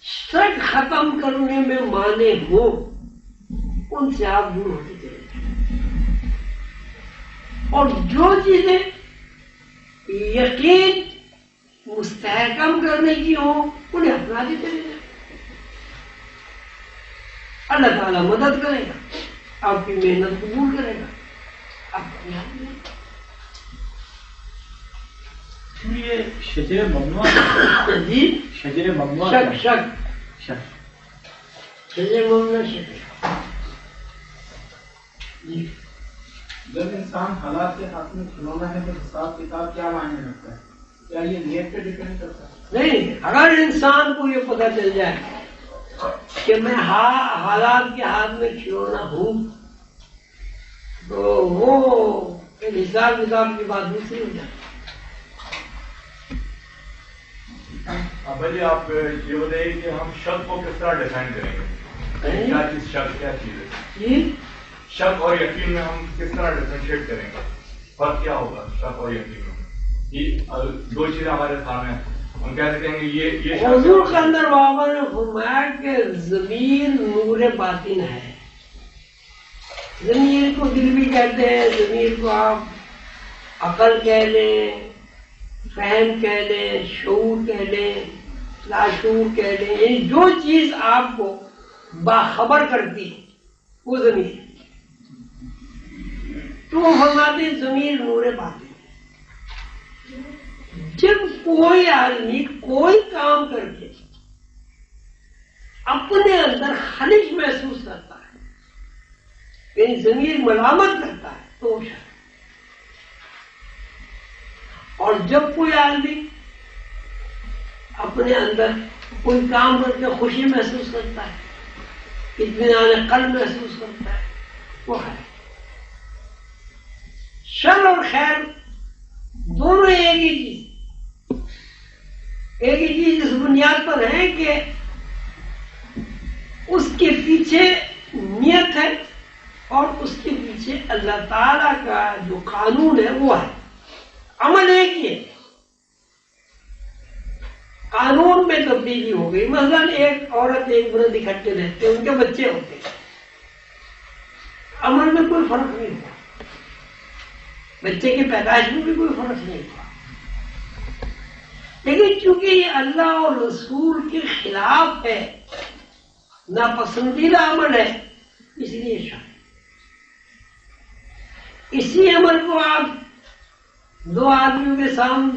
شک ختم کرنے میں مانے ہوں ان سے آپ دور ہوتے چلے، اور جو چیزیں یقین مستحکم کرنے کی ہوں انہیں اپناتے چلے جائیں۔ اللہ تعالیٰ مدد کرے گا، آپ کی محنت قبول کرے گا، آپ کامیاب ہوں گے۔ یہ شجر ممنوع جی شجر ممنوع شک شک شک شجر ممنوع شجر۔ جی جب انسان حالات کے ہاتھ میں کھلونا ہے تو حساب کتاب کیا معنی رکھتا ہے؟ کیا یہ نیت پہ ڈیپینڈ کرتا ہے؟ نہیں، اگر انسان کو یہ پتہ چل جائے کہ میں حالات کے ہاتھ میں کھلونا ہوں تو وہ حساب کتاب کی بات دوسری ہو جائے۔ ابا جی آپ یہ بتائیے کہ ہم شک کو کس طرح ڈیفائن کریں گے؟ کیا چیز شک کیا چیز ہے؟ جی شک اور یقین میں ہم کس طرح ڈیفرینشیٹ کریں گے؟ فرق کیا ہوگا شک اور یقین میں؟ یہ دو چیزیں ہمارے سامنے ہیں، ہم کہہ سکیں گے یہ حضور کے اندر بابا نے فرمایا کہ ضمیر نور باطن ہے۔ ضمیر کو دل بھی کہتے ہیں، ضمیر کو آپ عقل کہہ لیں، فہم کہہ لیں، شعور کہہ لیں، لاشعور کہہ لیں، یعنی جو چیز آپ کو باخبر کرتی ہے وہ ضمیر۔ تو وہ فرماتے ہیں ضمیر نور باطن۔ جب کوئی آدمی کوئی کام کر کے اپنے اندر خلش محسوس کرتا ہے، یعنی ضمیر ملامت کرتا ہے، تو وہ شک۔ اور جب کوئی آدمی اپنے اندر کوئی کام کر کے خوشی محسوس کرتا ہے، اطمینان قلب محسوس کرتا ہے، وہ ہے۔ شر اور خیر دونوں ایک ہی چیز، ایک ہی چیز اس بنیاد پر ہے کہ اس کے پیچھے نیت ہے اور اس کے پیچھے اللہ تعالی کا جو قانون ہے وہ ہے۔ عمل ایک ہی ہے، قانون میں تبدیلی ہو گئی۔ مثلا ایک عورت ایک مرد اکٹھے رہتے ہیں، ان کے بچے ہوتے ہیں، عمل میں کوئی فرق نہیں ہوا، بچے کی پیدائش میں بھی کوئی فرق نہیں ہوا، لیکن چونکہ یہ اللہ اور رسول کے خلاف ہے، ناپسندیدہ عمل ہے، اس لیے شک۔ اسی عمل کو آپ دو آدمیوں کے سامنے